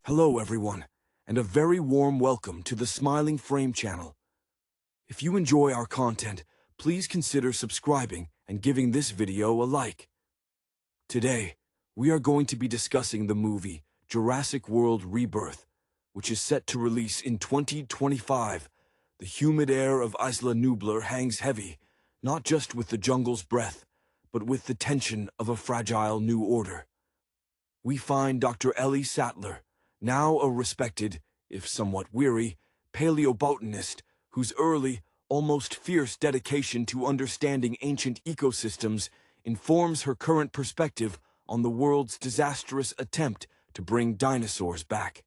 Hello everyone, and a very warm welcome to the Smiling Frame channel. If you enjoy our content, please consider subscribing and giving this video a like. Today, we are going to be discussing the movie Jurassic World Rebirth, which is set to release in 2025. The humid air of Isla Nublar hangs heavy, not just with the jungle's breath, but with the tension of a fragile new order. We find Dr. Ellie Satler, now a respected, if somewhat weary, paleobotanist whose early, almost fierce dedication to understanding ancient ecosystems informs her current perspective on the world's disastrous attempt to bring dinosaurs back.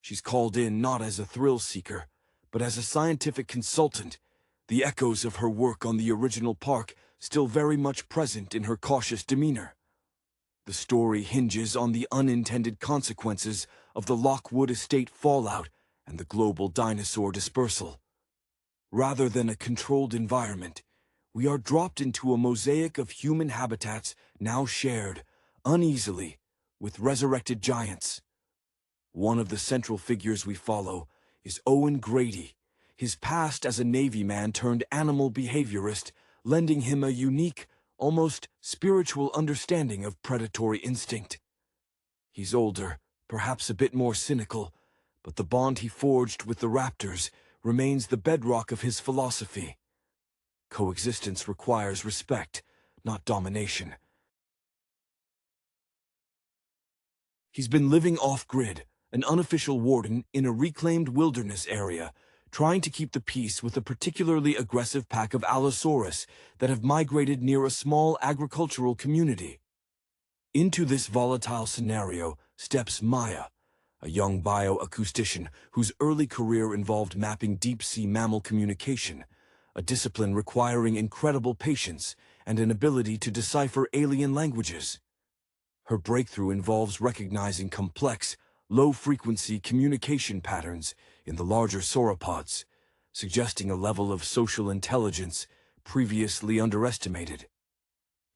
She's called in not as a thrill seeker, but as a scientific consultant, the echoes of her work on the original park still very much present in her cautious demeanor. The story hinges on the unintended consequences of the Lockwood Estate fallout and the global dinosaur dispersal. Rather than a controlled environment, we are dropped into a mosaic of human habitats now shared, uneasily, with resurrected giants. One of the central figures we follow is Owen Grady, his past as a Navy man turned animal behaviorist, lending him a unique, almost spiritual understanding of predatory instinct. He's older, perhaps a bit more cynical, but the bond he forged with the raptors remains the bedrock of his philosophy. Coexistence requires respect, not domination. He's been living off-grid, an unofficial warden in a reclaimed wilderness area, trying to keep the peace with a particularly aggressive pack of Allosaurus that have migrated near a small agricultural community. Into this volatile scenario steps Maya, a young bioacoustician whose early career involved mapping deep-sea mammal communication, a discipline requiring incredible patience and an ability to decipher alien languages. Her breakthrough involves recognizing complex, low-frequency communication patterns in the larger sauropods, suggesting a level of social intelligence previously underestimated.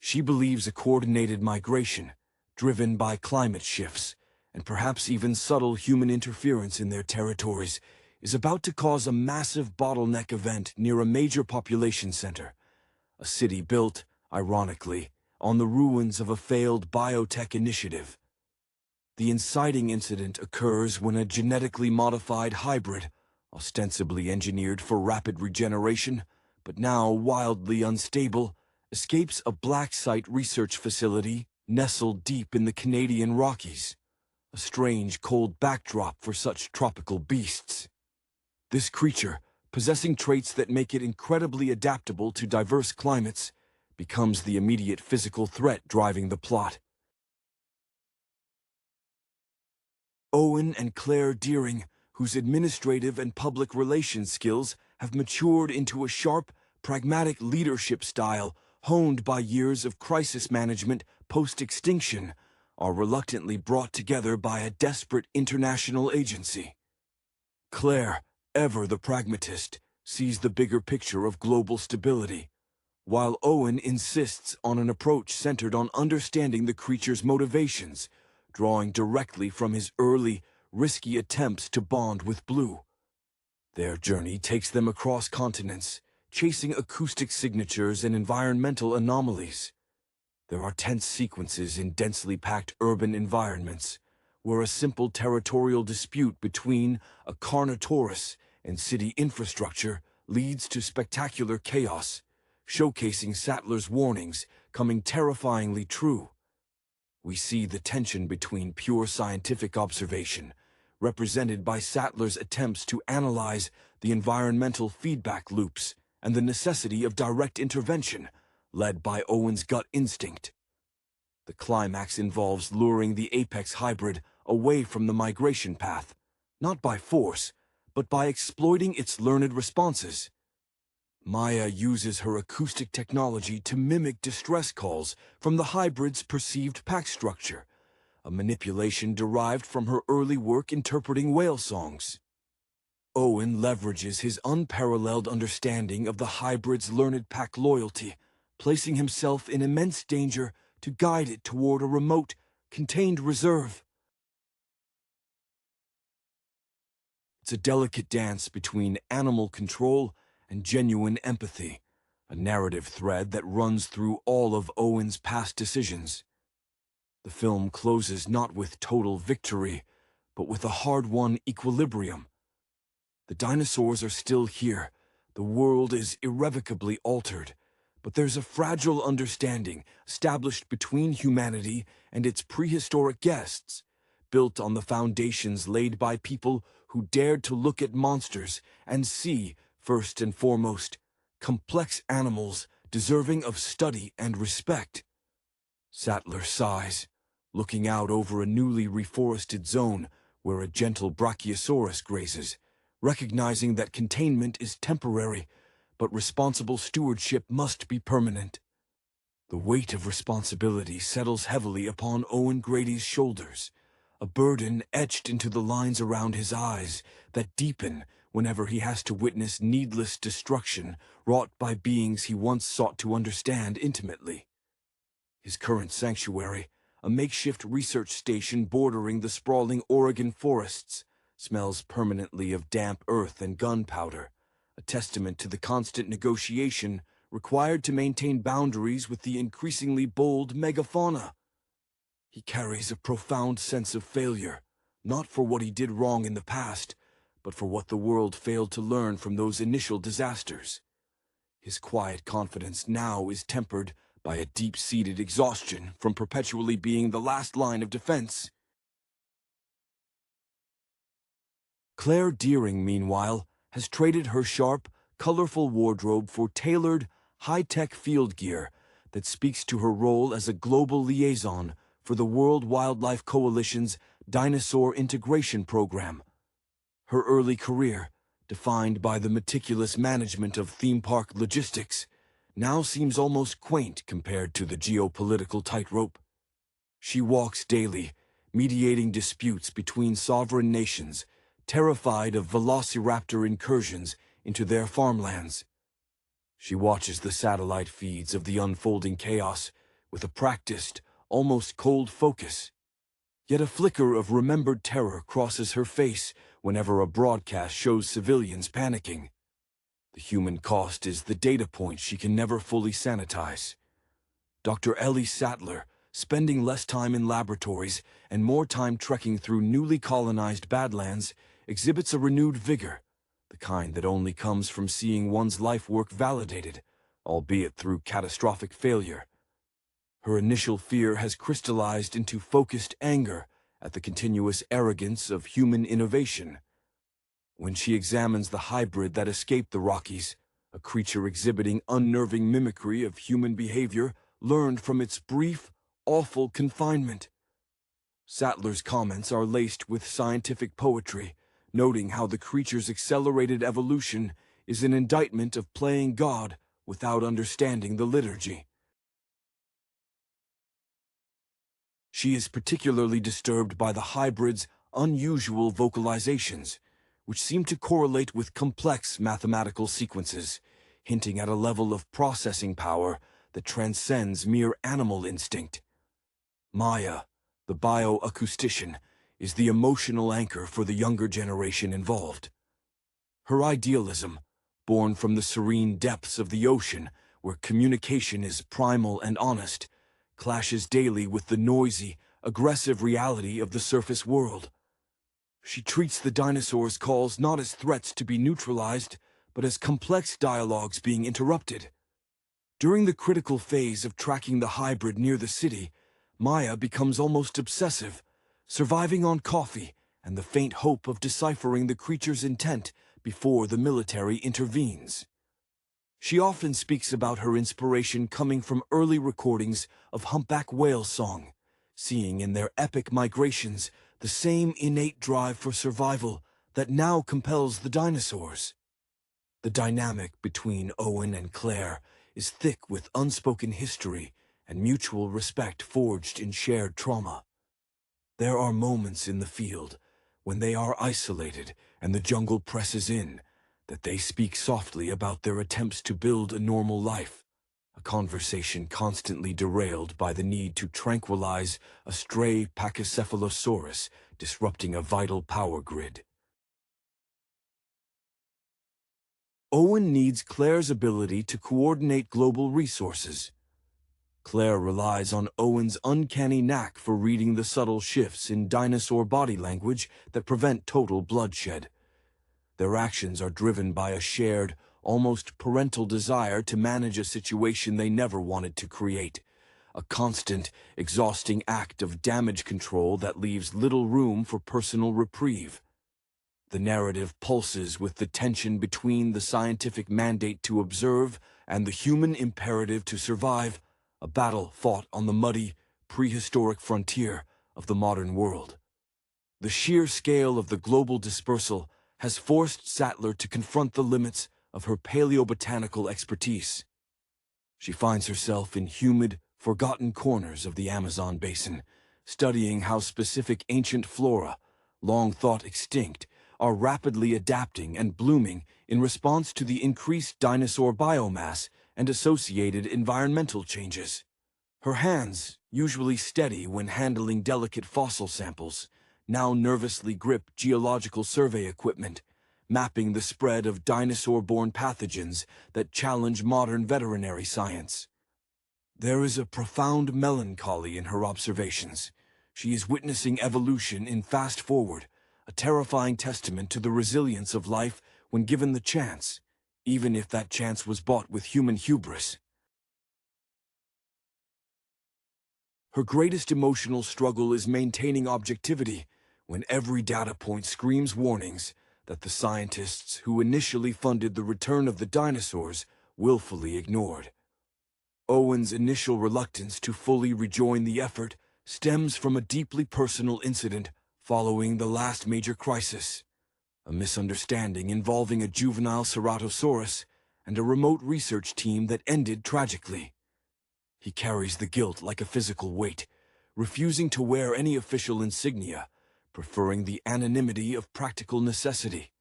She believes a coordinated migration, driven by climate shifts, and perhaps even subtle human interference in their territories, is about to cause a massive bottleneck event near a major population center, a city built, ironically, on the ruins of a failed biotech initiative. The inciting incident occurs when a genetically modified hybrid, ostensibly engineered for rapid regeneration, but now wildly unstable, escapes a black site research facility nestled deep in the Canadian Rockies, a strange cold backdrop for such tropical beasts. This creature, possessing traits that make it incredibly adaptable to diverse climates, becomes the immediate physical threat driving the plot. Owen and Claire Deering, whose administrative and public relations skills have matured into a sharp, pragmatic leadership style honed by years of crisis management post-extinction, are reluctantly brought together by a desperate international agency. Claire, ever the pragmatist, sees the bigger picture of global stability, while Owen insists on an approach centered on understanding the creature's motivations, drawing directly from his early, risky attempts to bond with Blue. Their journey takes them across continents, chasing acoustic signatures and environmental anomalies. There are tense sequences in densely packed urban environments, where a simple territorial dispute between a Carnotaurus and city infrastructure leads to spectacular chaos, showcasing Satler's warnings coming terrifyingly true. We see the tension between pure scientific observation, represented by Satler's attempts to analyze the environmental feedback loops, and the necessity of direct intervention, led by Owen's gut instinct. The climax involves luring the apex hybrid away from the migration path, not by force, but by exploiting its learned responses. Maya uses her acoustic technology to mimic distress calls from the hybrid's perceived pack structure, a manipulation derived from her early work interpreting whale songs. Owen leverages his unparalleled understanding of the hybrid's learned pack loyalty, placing himself in immense danger to guide it toward a remote, contained reserve. It's a delicate dance between animal control and genuine empathy, a narrative thread that runs through all of Owen's past decisions. The film closes not with total victory, but with a hard-won equilibrium. The dinosaurs are still here, the world is irrevocably altered, but there's a fragile understanding established between humanity and its prehistoric guests, built on the foundations laid by people who dared to look at monsters and see, first and foremost, complex animals deserving of study and respect. Satler sighs, looking out over a newly reforested zone where a gentle brachiosaurus grazes, recognizing that containment is temporary, but responsible stewardship must be permanent. The weight of responsibility settles heavily upon Owen Grady's shoulders, a burden etched into the lines around his eyes that deepen whenever he has to witness needless destruction wrought by beings he once sought to understand intimately. His current sanctuary, a makeshift research station bordering the sprawling Oregon forests, smells permanently of damp earth and gunpowder, a testament to the constant negotiation required to maintain boundaries with the increasingly bold megafauna. He carries a profound sense of failure, not for what he did wrong in the past, but for what the world failed to learn from those initial disasters. His quiet confidence now is tempered by a deep-seated exhaustion from perpetually being the last line of defense. Claire Deering, meanwhile, has traded her sharp, colorful wardrobe for tailored, high-tech field gear that speaks to her role as a global liaison for the World Wildlife Coalition's Dinosaur Integration Program. Her early career, defined by the meticulous management of theme park logistics, now seems almost quaint compared to the geopolitical tightrope. She walks daily, mediating disputes between sovereign nations, terrified of velociraptor incursions into their farmlands. She watches the satellite feeds of the unfolding chaos with a practiced, almost cold focus. Yet a flicker of remembered terror crosses her face whenever a broadcast shows civilians panicking. The human cost is the data point she can never fully sanitize. Dr. Ellie Satler, spending less time in laboratories and more time trekking through newly colonized badlands, exhibits a renewed vigor, the kind that only comes from seeing one's life work validated, albeit through catastrophic failure. Her initial fear has crystallized into focused anger at the continuous arrogance of human innovation. When she examines the hybrid that escaped the Rockies, a creature exhibiting unnerving mimicry of human behavior learned from its brief, awful confinement. Satler's comments are laced with scientific poetry, noting how the creature's accelerated evolution is an indictment of playing God without understanding the liturgy. She is particularly disturbed by the hybrid's unusual vocalizations, which seem to correlate with complex mathematical sequences, hinting at a level of processing power that transcends mere animal instinct. Maya, the bioacoustician, is the emotional anchor for the younger generation involved. Her idealism, born from the serene depths of the ocean, where communication is primal and honest, clashes daily with the noisy, aggressive reality of the surface world. She treats the dinosaurs' calls not as threats to be neutralized, but as complex dialogues being interrupted. During the critical phase of tracking the hybrid near the city, Maya becomes almost obsessive, surviving on coffee and the faint hope of deciphering the creature's intent before the military intervenes. She often speaks about her inspiration coming from early recordings of humpback whale song, seeing in their epic migrations the same innate drive for survival that now compels the dinosaurs. The dynamic between Owen and Claire is thick with unspoken history and mutual respect forged in shared trauma. There are moments in the field when they are isolated and the jungle presses in, that they speak softly about their attempts to build a normal life, a conversation constantly derailed by the need to tranquilize a stray Pachycephalosaurus disrupting a vital power grid. Owen needs Claire's ability to coordinate global resources. Claire relies on Owen's uncanny knack for reading the subtle shifts in dinosaur body language that prevent total bloodshed. Their actions are driven by a shared, almost parental desire to manage a situation they never wanted to create, a constant, exhausting act of damage control that leaves little room for personal reprieve. The narrative pulses with the tension between the scientific mandate to observe and the human imperative to survive, a battle fought on the muddy, prehistoric frontier of the modern world. The sheer scale of the global dispersal has forced Satler to confront the limits of her paleobotanical expertise. She finds herself in humid, forgotten corners of the Amazon basin, studying how specific ancient flora, long thought extinct, are rapidly adapting and blooming in response to the increased dinosaur biomass and associated environmental changes. Her hands, usually steady when handling delicate fossil samples, now nervously grip geological survey equipment, mapping the spread of dinosaur-borne pathogens that challenge modern veterinary science. There is a profound melancholy in her observations. She is witnessing evolution in fast forward, a terrifying testament to the resilience of life when given the chance, even if that chance was bought with human hubris. Her greatest emotional struggle is maintaining objectivity when every data point screams warnings that the scientists who initially funded the return of the dinosaurs willfully ignored. Owen's initial reluctance to fully rejoin the effort stems from a deeply personal incident following the last major crisis, a misunderstanding involving a juvenile ceratosaurus and a remote research team that ended tragically. He carries the guilt like a physical weight, refusing to wear any official insignia, preferring the anonymity of practical necessity.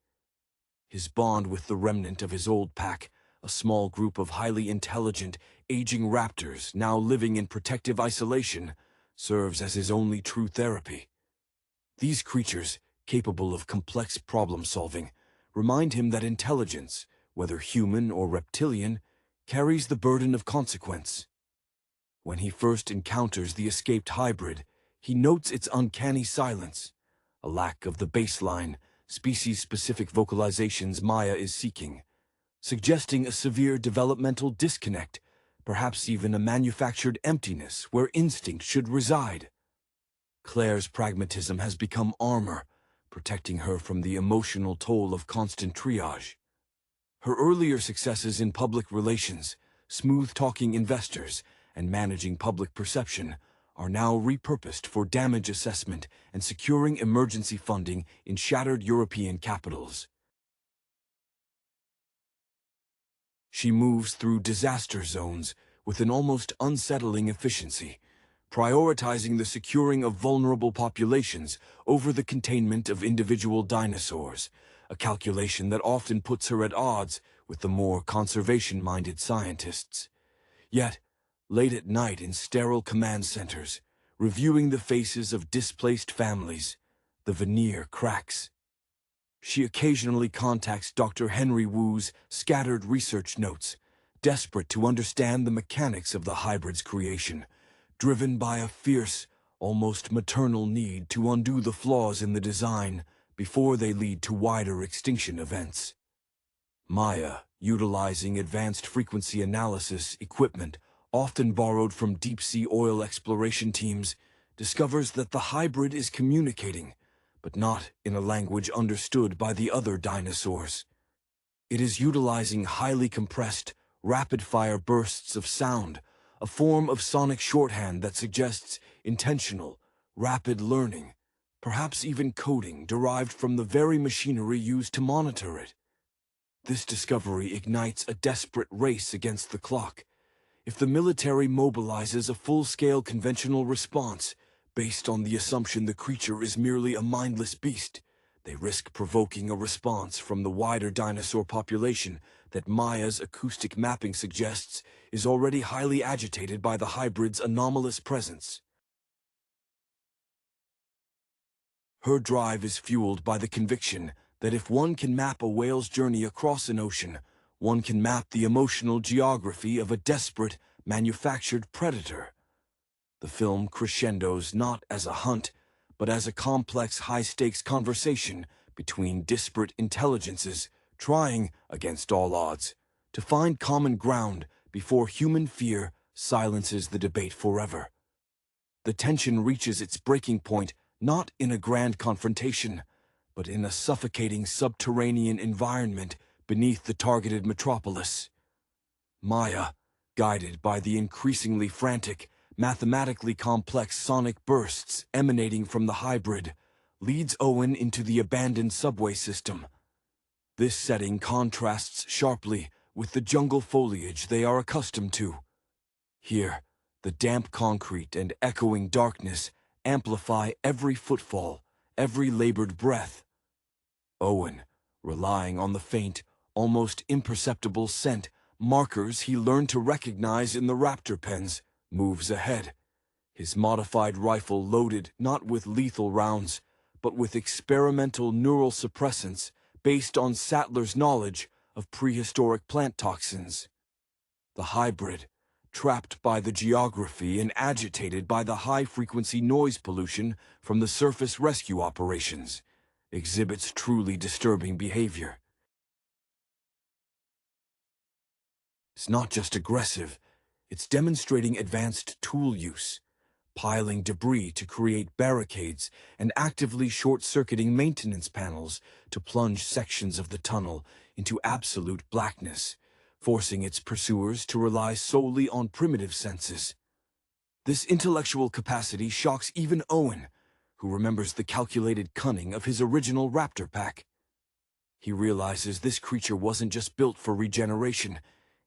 His bond with the remnant of his old pack, a small group of highly intelligent, aging raptors now living in protective isolation, serves as his only true therapy. These creatures, capable of complex problem-solving, remind him that intelligence, whether human or reptilian, carries the burden of consequence. When he first encounters the escaped hybrid, he notes its uncanny silence, a lack of the baseline, species-specific vocalizations Maya is seeking, suggesting a severe developmental disconnect, perhaps even a manufactured emptiness where instinct should reside. Claire's pragmatism has become armor, protecting her from the emotional toll of constant triage. Her earlier successes in public relations, smooth-talking investors, and managing public perception are now repurposed for damage assessment and securing emergency funding in shattered European capitals. She moves through disaster zones with an almost unsettling efficiency, prioritizing the securing of vulnerable populations over the containment of individual dinosaurs, a calculation that often puts her at odds with the more conservation-minded scientists. Yet, late at night in sterile command centers, reviewing the faces of displaced families, the veneer cracks. She occasionally contacts Dr. Henry Wu's scattered research notes, desperate to understand the mechanics of the hybrid's creation, driven by a fierce, almost maternal need to undo the flaws in the design before they lead to wider extinction events. Maya, utilizing advanced frequency analysis equipment often borrowed from deep-sea oil exploration teams, discovers that the hybrid is communicating, but not in a language understood by the other dinosaurs. It is utilizing highly compressed, rapid-fire bursts of sound, a form of sonic shorthand that suggests intentional, rapid learning, perhaps even coding derived from the very machinery used to monitor it. This discovery ignites a desperate race against the clock. If the military mobilizes a full-scale conventional response based on the assumption the creature is merely a mindless beast, they risk provoking a response from the wider dinosaur population that Maya's acoustic mapping suggests is already highly agitated by the hybrid's anomalous presence. Her drive is fueled by the conviction that if one can map a whale's journey across an ocean, one can map the emotional geography of a desperate, manufactured predator. The film crescendos not as a hunt, but as a complex, high-stakes conversation between disparate intelligences trying, against all odds, to find common ground before human fear silences the debate forever. The tension reaches its breaking point not in a grand confrontation, but in a suffocating subterranean environment beneath the targeted metropolis. Maya, guided by the increasingly frantic, mathematically complex sonic bursts emanating from the hybrid, leads Owen into the abandoned subway system. This setting contrasts sharply with the jungle foliage they are accustomed to. Here, the damp concrete and echoing darkness amplify every footfall, every labored breath. Owen, relying on the faint, almost imperceptible scent markers he learned to recognize in the raptor pens, moves ahead, his modified rifle loaded not with lethal rounds, but with experimental neural suppressants based on Satler's knowledge of prehistoric plant toxins. The hybrid, trapped by the geography and agitated by the high-frequency noise pollution from the surface rescue operations, exhibits truly disturbing behavior. It's not just aggressive, it's demonstrating advanced tool use, piling debris to create barricades and actively short-circuiting maintenance panels to plunge sections of the tunnel into absolute blackness, forcing its pursuers to rely solely on primitive senses. This intellectual capacity shocks even Owen, who remembers the calculated cunning of his original raptor pack. He realizes this creature wasn't just built for regeneration,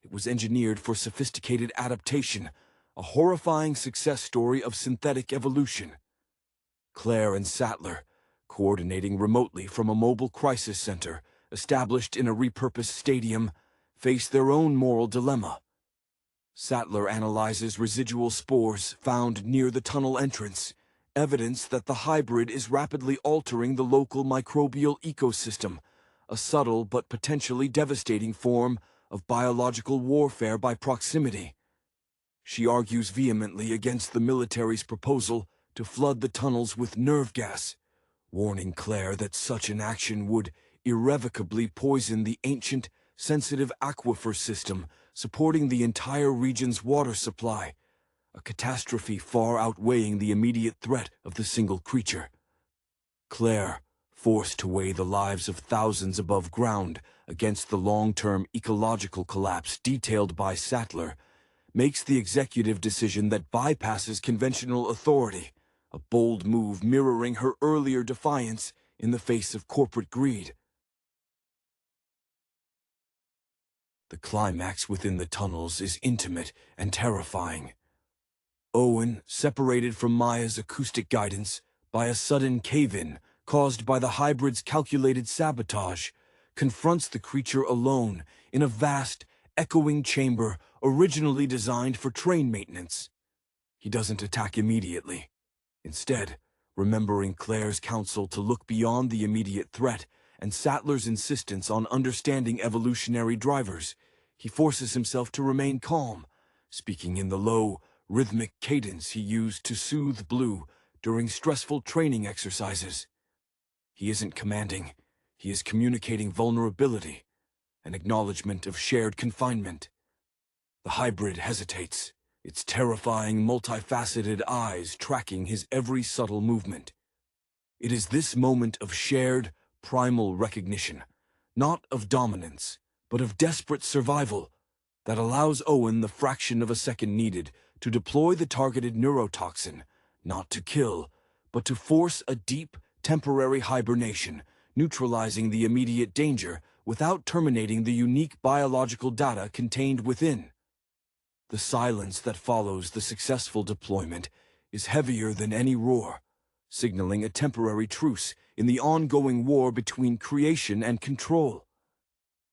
it was engineered for sophisticated adaptation, a horrifying success story of synthetic evolution. Claire and Satler, coordinating remotely from a mobile crisis center established in a repurposed stadium, face their own moral dilemma. Satler analyzes residual spores found near the tunnel entrance, evidence that the hybrid is rapidly altering the local microbial ecosystem, a subtle but potentially devastating form of biological warfare by proximity. She argues vehemently against the military's proposal to flood the tunnels with nerve gas, warning Claire that such an action would irrevocably poison the ancient, sensitive aquifer system supporting the entire region's water supply, a catastrophe far outweighing the immediate threat of the single creature. Claire, forced to weigh the lives of thousands above ground against the long-term ecological collapse detailed by Satler, makes the executive decision that bypasses conventional authority, a bold move mirroring her earlier defiance in the face of corporate greed. The climax within the tunnels is intimate and terrifying. Owen, separated from Maya's acoustic guidance by a sudden cave-in caused by the hybrid's calculated sabotage, confronts the creature alone in a vast, echoing chamber originally designed for train maintenance. He doesn't attack immediately. Instead, remembering Claire's counsel to look beyond the immediate threat and Satler's insistence on understanding evolutionary drivers, he forces himself to remain calm, speaking in the low, rhythmic cadence he used to soothe Blue during stressful training exercises. He isn't commanding, he is communicating vulnerability, an acknowledgement of shared confinement. The hybrid hesitates, its terrifying, multifaceted eyes tracking his every subtle movement. It is this moment of shared, primal recognition, not of dominance, but of desperate survival, that allows Owen the fraction of a second needed to deploy the targeted neurotoxin, not to kill, but to force a deep, temporary hibernation, neutralizing the immediate danger without terminating the unique biological data contained within. The silence that follows the successful deployment is heavier than any roar, signaling a temporary truce in the ongoing war between creation and control.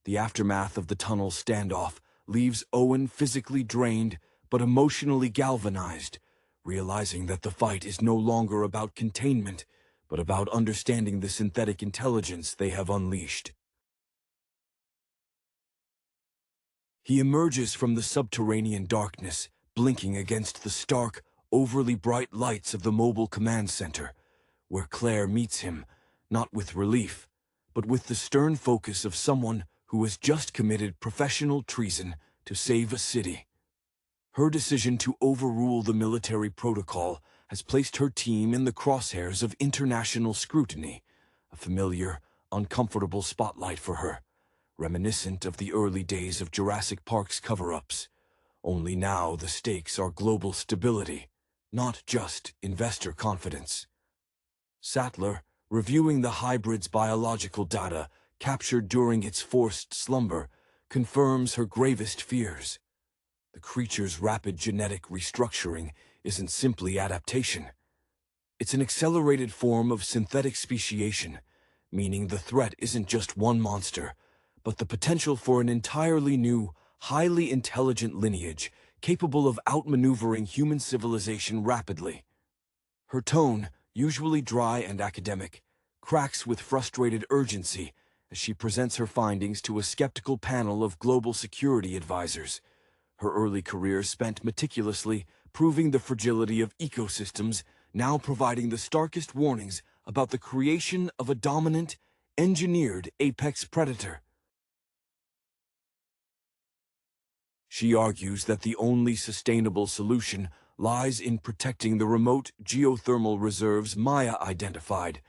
The aftermath of the tunnel standoff leaves Owen physically drained but emotionally galvanized, realizing that the fight is no longer about containment, but about understanding the synthetic intelligence they have unleashed. He emerges from the subterranean darkness, blinking against the stark, overly bright lights of the mobile command center, where Claire meets him, not with relief, but with the stern focus of someone who has just committed professional treason to save a city. Her decision to overrule the military protocol has placed her team in the crosshairs of international scrutiny, a familiar, uncomfortable spotlight for her, reminiscent of the early days of Jurassic Park's cover-ups. Only now the stakes are global stability, not just investor confidence. Sattler, reviewing the hybrid's biological data captured during its forced slumber, confirms her gravest fears. The creature's rapid genetic restructuring isn't simply adaptation. It's an accelerated form of synthetic speciation, meaning the threat isn't just one monster, but the potential for an entirely new, highly intelligent lineage capable of outmaneuvering human civilization rapidly. Her tone, usually dry and academic, cracks with frustrated urgency as she presents her findings to a skeptical panel of global security advisors. Her early career spent meticulously proving the fragility of ecosystems, now providing the starkest warnings about the creation of a dominant, engineered apex predator. She argues that the only sustainable solution lies in protecting the remote geothermal reserves Maya identified,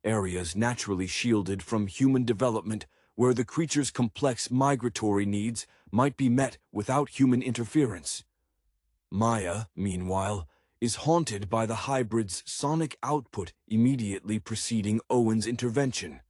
areas naturally shielded from human development where the creature's complex migratory needs might be met without human interference. Maya, meanwhile, is haunted by the hybrid's sonic output immediately preceding Owen's intervention.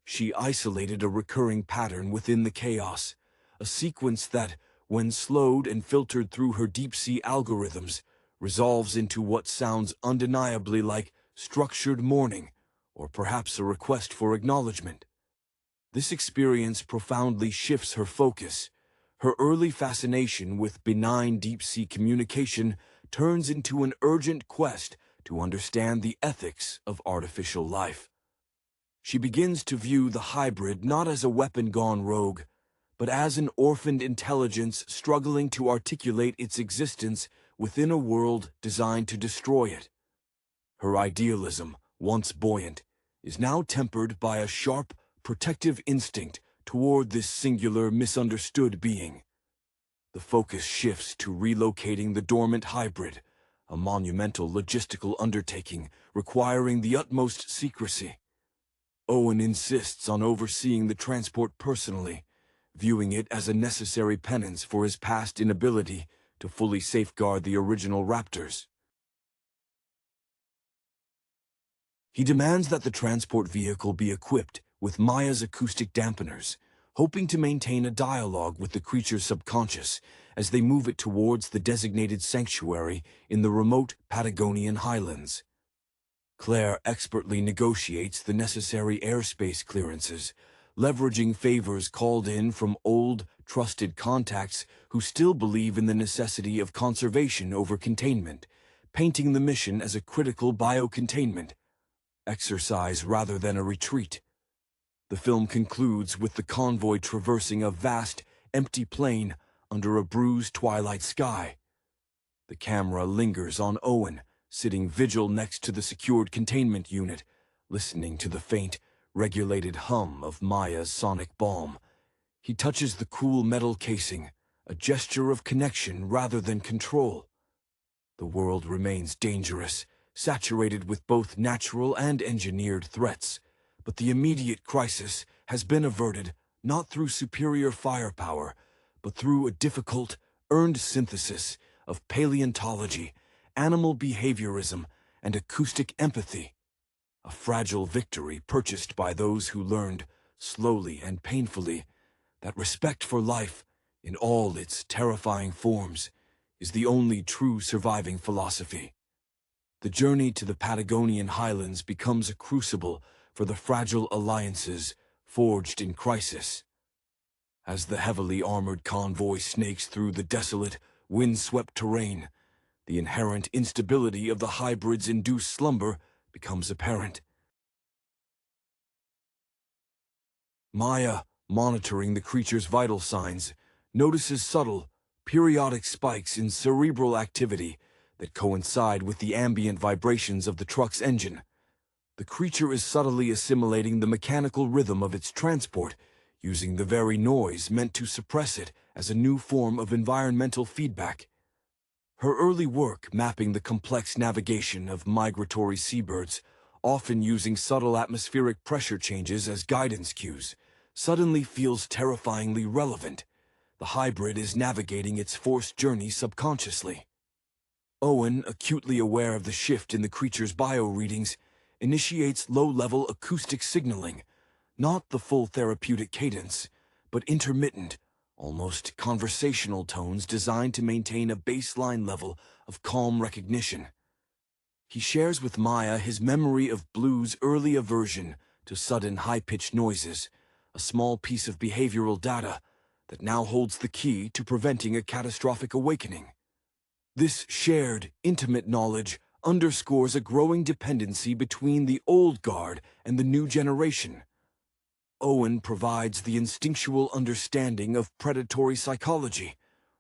She isolated a recurring pattern within the chaos, a sequence that, when slowed and filtered through her deep-sea algorithms, resolves into what sounds undeniably like structured mourning, or perhaps a request for acknowledgement. This experience profoundly shifts her focus. Her early fascination with benign deep-sea communication turns into an urgent quest to understand the ethics of artificial life. She begins to view the hybrid not as a weapon gone rogue, but as an orphaned intelligence struggling to articulate its existence within a world designed to destroy it. Her idealism, once buoyant, is now tempered by a sharp, protective instinct toward this singular, misunderstood being. The focus shifts to relocating the dormant hybrid, a monumental logistical undertaking requiring the utmost secrecy. Owen insists on overseeing the transport personally, viewing it as a necessary penance for his past inability to fully safeguard the original raptors. He demands that the transport vehicle be equipped with Maya's acoustic dampeners, hoping to maintain a dialogue with the creature's subconscious as they move it towards the designated sanctuary in the remote Patagonian highlands. Claire expertly negotiates the necessary airspace clearances, leveraging favors called in from old, trusted contacts who still believe in the necessity of conservation over containment, painting the mission as a critical biocontainment exercise rather than a retreat. The film concludes with the convoy traversing a vast, empty plain under a bruised twilight sky. The camera lingers on Owen, sitting vigil next to the secured containment unit, listening to the faint, regulated hum of Maya's sonic balm. He touches the cool metal casing, a gesture of connection rather than control. The world remains dangerous, saturated with both natural and engineered threats, but the immediate crisis has been averted not through superior firepower, but through a difficult, earned synthesis of paleontology, animal behaviorism, and acoustic empathy. A fragile victory purchased by those who learned, slowly and painfully, that respect for life, in all its terrifying forms, is the only true surviving philosophy. The journey to the Patagonian highlands becomes a crucible for the fragile alliances forged in crisis. As the heavily armored convoy snakes through the desolate, wind-swept terrain, the inherent instability of the hybrid's induced slumber becomes apparent. Maya, monitoring the creature's vital signs, notices subtle, periodic spikes in cerebral activity that coincide with the ambient vibrations of the truck's engine. The creature is subtly assimilating the mechanical rhythm of its transport, using the very noise meant to suppress it as a new form of environmental feedback. Her early work mapping the complex navigation of migratory seabirds, often using subtle atmospheric pressure changes as guidance cues, suddenly feels terrifyingly relevant. The hybrid is navigating its forced journey subconsciously. Owen, acutely aware of the shift in the creature's bio-readings, initiates low-level acoustic signaling, not the full therapeutic cadence, but intermittent, almost conversational tones designed to maintain a baseline level of calm recognition. He shares with Maya his memory of Blue's early aversion to sudden high-pitched noises, a small piece of behavioral data that now holds the key to preventing a catastrophic awakening. This shared, intimate knowledge underscores a growing dependency between the old guard and the new generation. Owen provides the instinctual understanding of predatory psychology,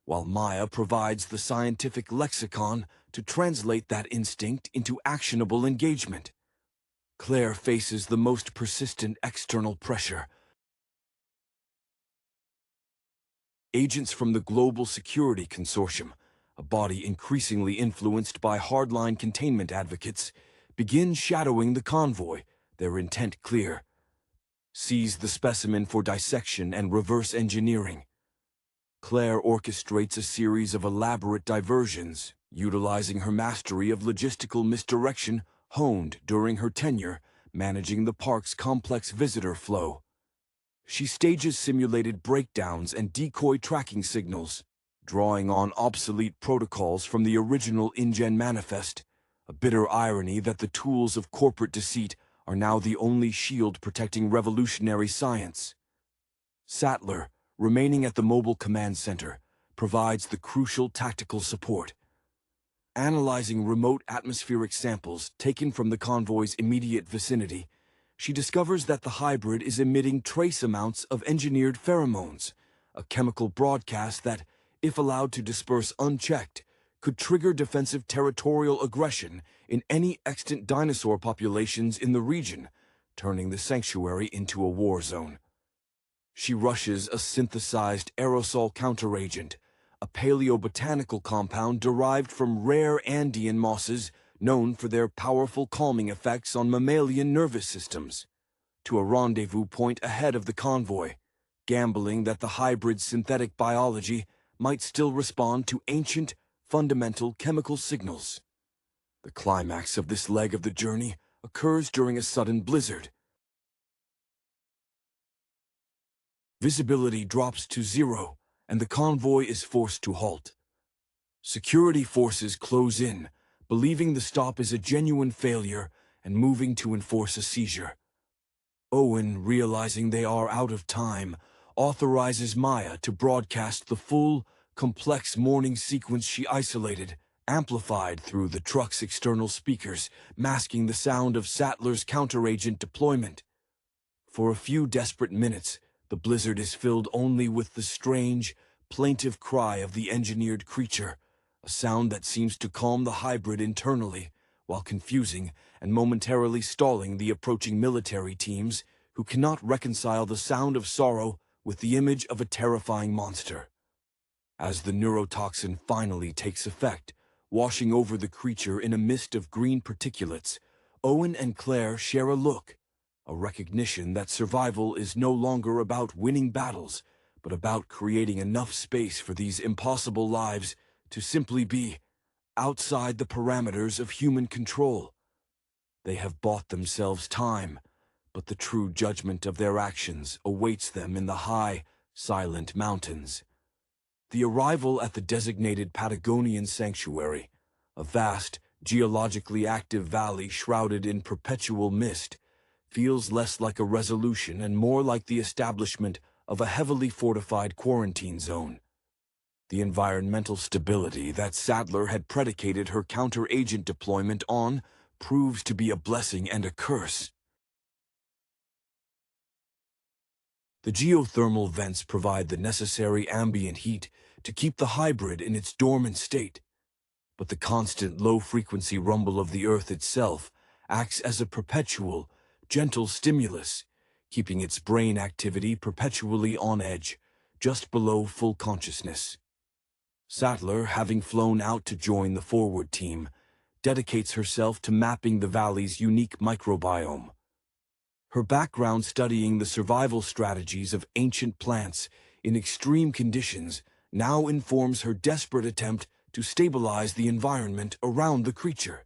while Maya provides the scientific lexicon to translate that instinct into actionable engagement. Claire faces the most persistent external pressure. Agents from the Global Security Consortium, a body increasingly influenced by hardline containment advocates, begin shadowing the convoy, their intent clear: seize the specimen for dissection and reverse engineering. Claire orchestrates a series of elaborate diversions, utilizing her mastery of logistical misdirection honed during her tenure, managing the park's complex visitor flow. She stages simulated breakdowns and decoy tracking signals, drawing on obsolete protocols from the original InGen manifest, a bitter irony that the tools of corporate deceit are now the only shield protecting revolutionary science. Satler, remaining at the Mobile Command Center, provides the crucial tactical support. Analyzing remote atmospheric samples taken from the convoy's immediate vicinity, she discovers that the hybrid is emitting trace amounts of engineered pheromones, a chemical broadcast that, if allowed to disperse unchecked, could trigger defensive territorial aggression in any extant dinosaur populations in the region, turning the sanctuary into a war zone. She rushes a synthesized aerosol counteragent, a paleobotanical compound derived from rare Andean mosses known for their powerful calming effects on mammalian nervous systems, to a rendezvous point ahead of the convoy, gambling that the hybrid's synthetic biology might still respond to ancient, fundamental chemical signals. The climax of this leg of the journey occurs during a sudden blizzard. Visibility drops to zero, and the convoy is forced to halt. Security forces close in, believing the stop is a genuine failure and moving to enforce a seizure. Owen, realizing they are out of time, authorizes Maya to broadcast the full, complex morning sequence she isolated, amplified through the truck's external speakers, masking the sound of Satler's counteragent deployment. For a few desperate minutes, the blizzard is filled only with the strange, plaintive cry of the engineered creature, a sound that seems to calm the hybrid internally, while confusing and momentarily stalling the approaching military teams who cannot reconcile the sound of sorrow with the image of a terrifying monster. As the neurotoxin finally takes effect, washing over the creature in a mist of green particulates, Owen and Claire share a look, a recognition that survival is no longer about winning battles, but about creating enough space for these impossible lives to simply be outside the parameters of human control. They have bought themselves time, but the true judgment of their actions awaits them in the high, silent mountains. The arrival at the designated Patagonian sanctuary, a vast, geologically active valley shrouded in perpetual mist, feels less like a resolution and more like the establishment of a heavily fortified quarantine zone. The environmental stability that Sadler had predicated her counter-agent deployment on proves to be a blessing and a curse. The geothermal vents provide the necessary ambient heat to keep the hybrid in its dormant state, but the constant low-frequency rumble of the Earth itself acts as a perpetual, gentle stimulus, keeping its brain activity perpetually on edge, just below full consciousness. Satler, having flown out to join the forward team, dedicates herself to mapping the valley's unique microbiome. Her background studying the survival strategies of ancient plants in extreme conditions now informs her desperate attempt to stabilize the environment around the creature.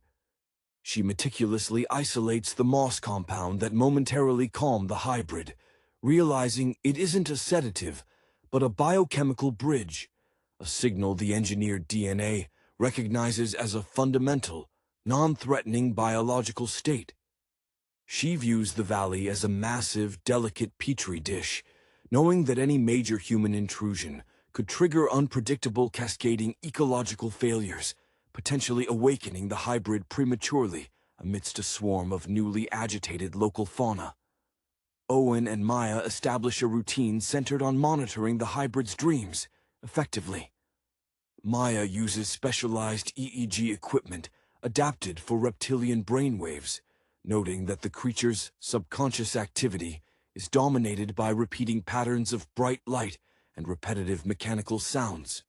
She meticulously isolates the moss compound that momentarily calmed the hybrid, realizing it isn't a sedative, but a biochemical bridge, a signal the engineered DNA recognizes as a fundamental, non-threatening biological state. She views the valley as a massive, delicate petri dish, knowing that any major human intrusion could trigger unpredictable cascading ecological failures, potentially awakening the hybrid prematurely amidst a swarm of newly agitated local fauna. Owen and Maya establish a routine centered on monitoring the hybrid's dreams, effectively. Maya uses specialized EEG equipment adapted for reptilian brainwaves, noting that the creature's subconscious activity is dominated by repeating patterns of bright light and repetitive mechanical sounds,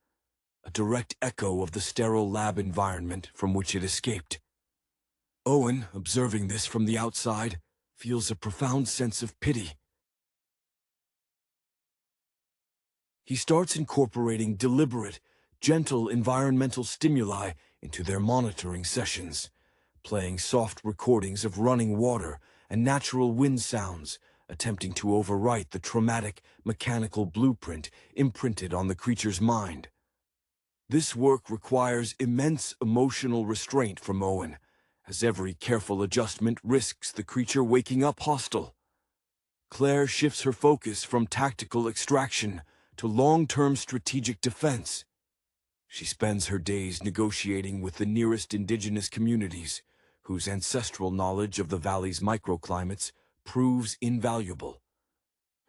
a direct echo of the sterile lab environment from which it escaped. Owen, observing this from the outside, feels a profound sense of pity. He starts incorporating deliberate, gentle environmental stimuli into their monitoring sessions, playing soft recordings of running water and natural wind sounds, attempting to overwrite the traumatic, mechanical blueprint imprinted on the creature's mind. This work requires immense emotional restraint from Owen, as every careful adjustment risks the creature waking up hostile. Claire shifts her focus from tactical extraction to long-term strategic defense. She spends her days negotiating with the nearest indigenous communities, whose ancestral knowledge of the valley's microclimates proves invaluable.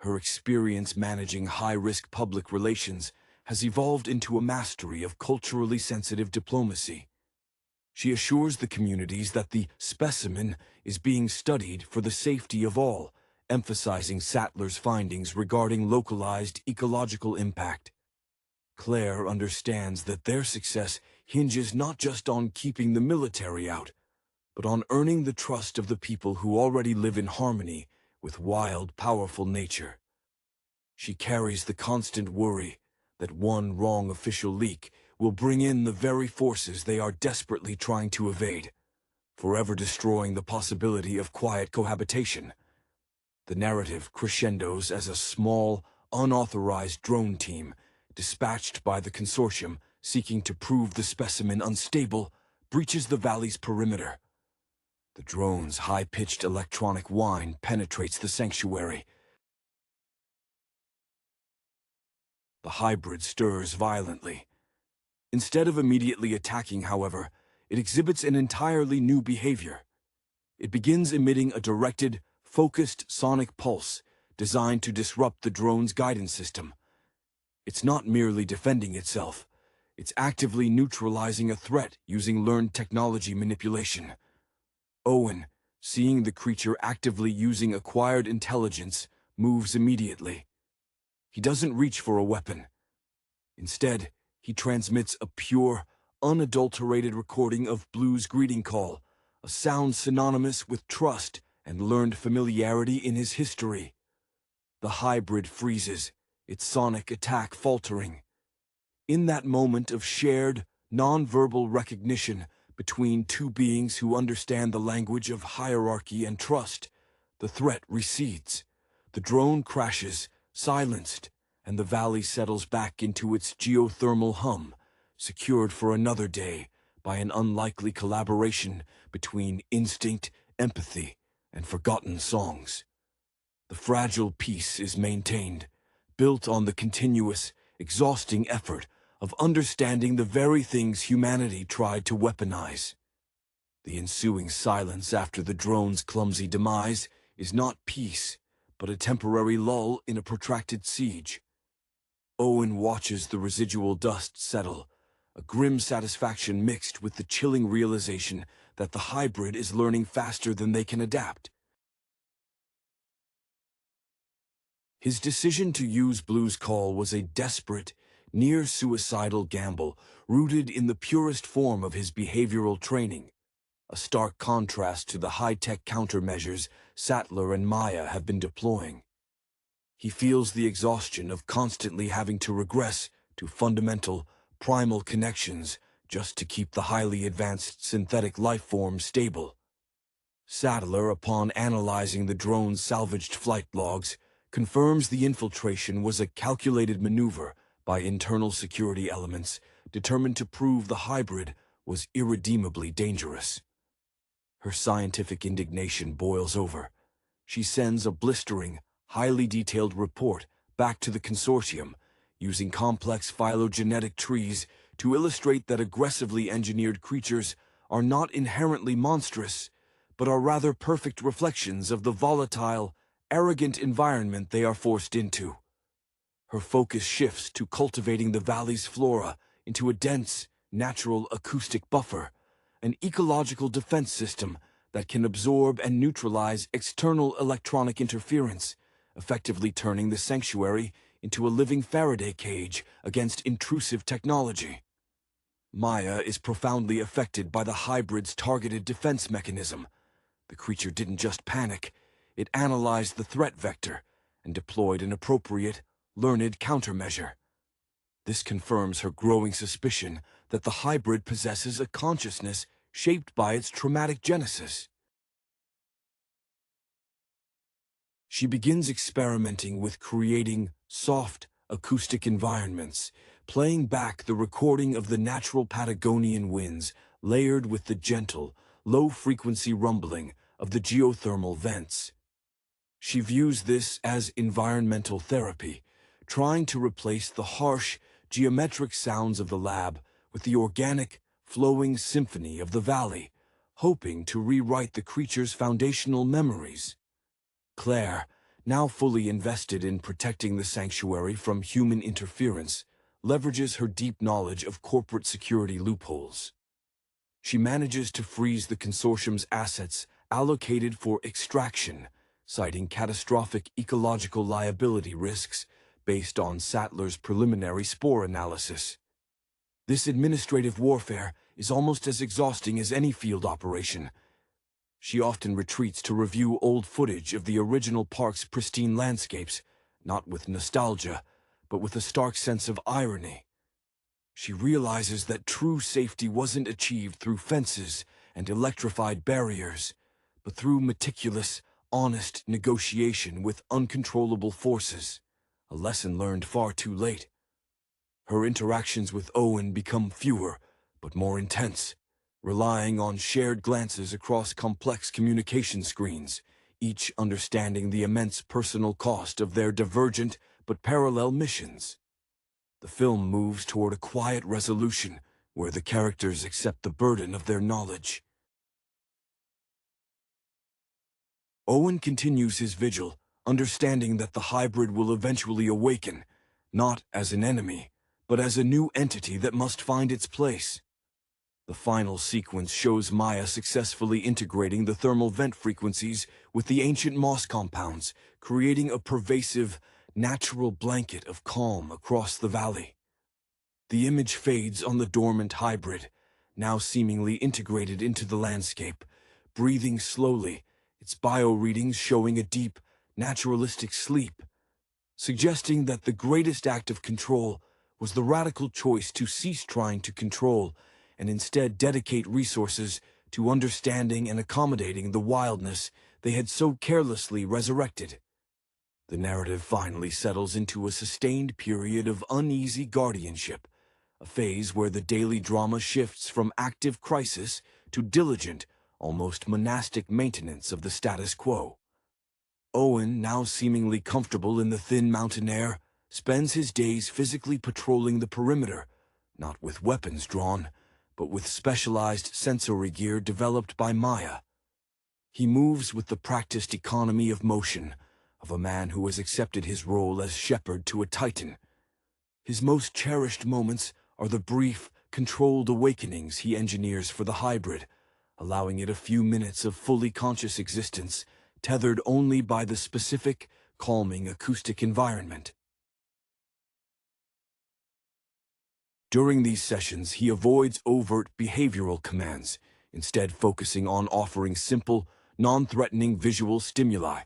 Her experience managing high-risk public relations has evolved into a mastery of culturally sensitive diplomacy. She assures the communities that the specimen is being studied for the safety of all, emphasizing Satler's findings regarding localized ecological impact. Claire understands that their success hinges not just on keeping the military out, but on earning the trust of the people who already live in harmony with wild, powerful nature. She carries the constant worry that one wrong official leak will bring in the very forces they are desperately trying to evade, forever destroying the possibility of quiet cohabitation. The narrative crescendos as a small, unauthorized drone team, dispatched by the consortium seeking to prove the specimen unstable, breaches the valley's perimeter. The drone's high-pitched electronic whine penetrates the sanctuary. The hybrid stirs violently. Instead of immediately attacking, however, it exhibits an entirely new behavior. It begins emitting a directed, focused sonic pulse designed to disrupt the drone's guidance system. It's not merely defending itself. It's actively neutralizing a threat using learned technology manipulation. Owen, seeing the creature actively using acquired intelligence, moves immediately. He doesn't reach for a weapon. Instead, he transmits a pure, unadulterated recording of Blue's greeting call, a sound synonymous with trust and learned familiarity in his history. The hybrid freezes, its sonic attack faltering. In that moment of shared, non-verbal recognition between two beings who understand the language of hierarchy and trust, the threat recedes. The drone crashes, silenced, and the valley settles back into its geothermal hum, secured for another day by an unlikely collaboration between instinct, empathy, and forgotten songs. The fragile peace is maintained, built on the continuous, exhausting effort of understanding the very things humanity tried to weaponize. The ensuing silence after the drone's clumsy demise is not peace, but a temporary lull in a protracted siege. Owen watches the residual dust settle, a grim satisfaction mixed with the chilling realization that the hybrid is learning faster than they can adapt. His decision to use Blue's call was a desperate, near-suicidal gamble rooted in the purest form of his behavioral training, a stark contrast to the high-tech countermeasures Satler and Maya have been deploying. He feels the exhaustion of constantly having to regress to fundamental, primal connections just to keep the highly advanced synthetic life form stable. Sadler, upon analyzing the drone's salvaged flight logs, confirms the infiltration was a calculated maneuver by internal security elements determined to prove the hybrid was irredeemably dangerous. Her scientific indignation boils over. She sends a blistering, highly detailed report back to the consortium, using complex phylogenetic trees to illustrate that aggressively engineered creatures are not inherently monstrous, but are rather perfect reflections of the volatile, arrogant environment they are forced into. Her focus shifts to cultivating the valley's flora into a dense, natural acoustic buffer, an ecological defense system that can absorb and neutralize external electronic interference, effectively turning the sanctuary into a living Faraday cage against intrusive technology. Maya is profoundly affected by the hybrid's targeted defense mechanism. The creature didn't just panic, it analyzed the threat vector and deployed an appropriate, learned countermeasure. This confirms her growing suspicion that the hybrid possesses a consciousness shaped by its traumatic genesis. She begins experimenting with creating soft, acoustic environments, playing back the recording of the natural Patagonian winds layered with the gentle, low-frequency rumbling of the geothermal vents. She views this as environmental therapy, trying to replace the harsh, geometric sounds of the lab with the organic, flowing symphony of the valley, hoping to rewrite the creature's foundational memories. Claire, now fully invested in protecting the sanctuary from human interference, leverages her deep knowledge of corporate security loopholes. She manages to freeze the consortium's assets allocated for extraction, citing catastrophic ecological liability risks based on Satler's preliminary spore analysis. This administrative warfare is almost as exhausting as any field operation. She often retreats to review old footage of the original park's pristine landscapes, not with nostalgia, but with a stark sense of irony. She realizes that true safety wasn't achieved through fences and electrified barriers, but through meticulous, honest negotiation with uncontrollable forces, a lesson learned far too late. Her interactions with Owen become fewer, but more intense, relying on shared glances across complex communication screens, each understanding the immense personal cost of their divergent but parallel missions. The film moves toward a quiet resolution where the characters accept the burden of their knowledge. Owen continues his vigil, understanding that the hybrid will eventually awaken, not as an enemy, but as a new entity that must find its place. The final sequence shows Maya successfully integrating the thermal vent frequencies with the ancient moss compounds, creating a pervasive, natural blanket of calm across the valley. The image fades on the dormant hybrid, now seemingly integrated into the landscape, breathing slowly, its bioreadings showing a deep, naturalistic sleep, suggesting that the greatest act of control was the radical choice to cease trying to control and instead dedicate resources to understanding and accommodating the wildness they had so carelessly resurrected. The narrative finally settles into a sustained period of uneasy guardianship, a phase where the daily drama shifts from active crisis to diligent, almost monastic maintenance of the status quo. Owen, now seemingly comfortable in the thin mountain air, spends his days physically patrolling the perimeter, not with weapons drawn, but with specialized sensory gear developed by Maya. He moves with the practiced economy of motion, of a man who has accepted his role as shepherd to a titan. His most cherished moments are the brief, controlled awakenings he engineers for the hybrid, allowing it a few minutes of fully conscious existence, tethered only by the specific, calming acoustic environment. During these sessions, he avoids overt behavioral commands, instead focusing on offering simple, non-threatening visual stimuli: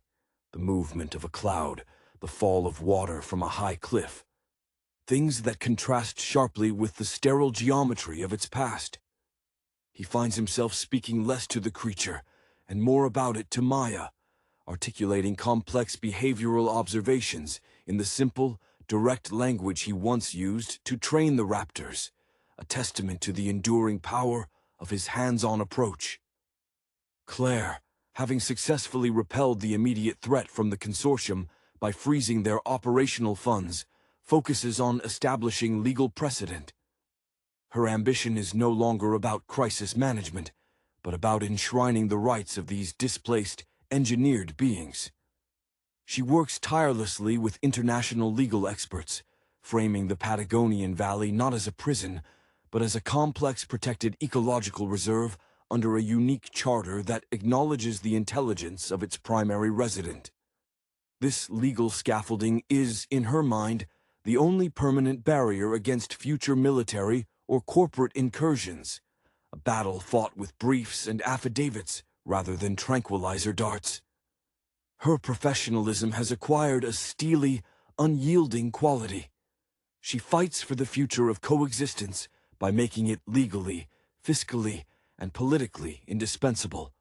the movement of a cloud, the fall of water from a high cliff, things that contrast sharply with the sterile geometry of its past. He finds himself speaking less to the creature and more about it to Maya, articulating complex behavioral observations in the simple, direct language he once used to train the raptors, a testament to the enduring power of his hands-on approach. Claire, having successfully repelled the immediate threat from the consortium by freezing their operational funds, focuses on establishing legal precedent. Her ambition is no longer about crisis management, but about enshrining the rights of these displaced, engineered beings. She works tirelessly with international legal experts, framing the Patagonian Valley not as a prison, but as a complex protected ecological reserve under a unique charter that acknowledges the intelligence of its primary resident. This legal scaffolding is, in her mind, the only permanent barrier against future military or corporate incursions, a battle fought with briefs and affidavits rather than tranquilizer darts. Her professionalism has acquired a steely, unyielding quality. She fights for the future of coexistence by making it legally, fiscally, and politically indispensable.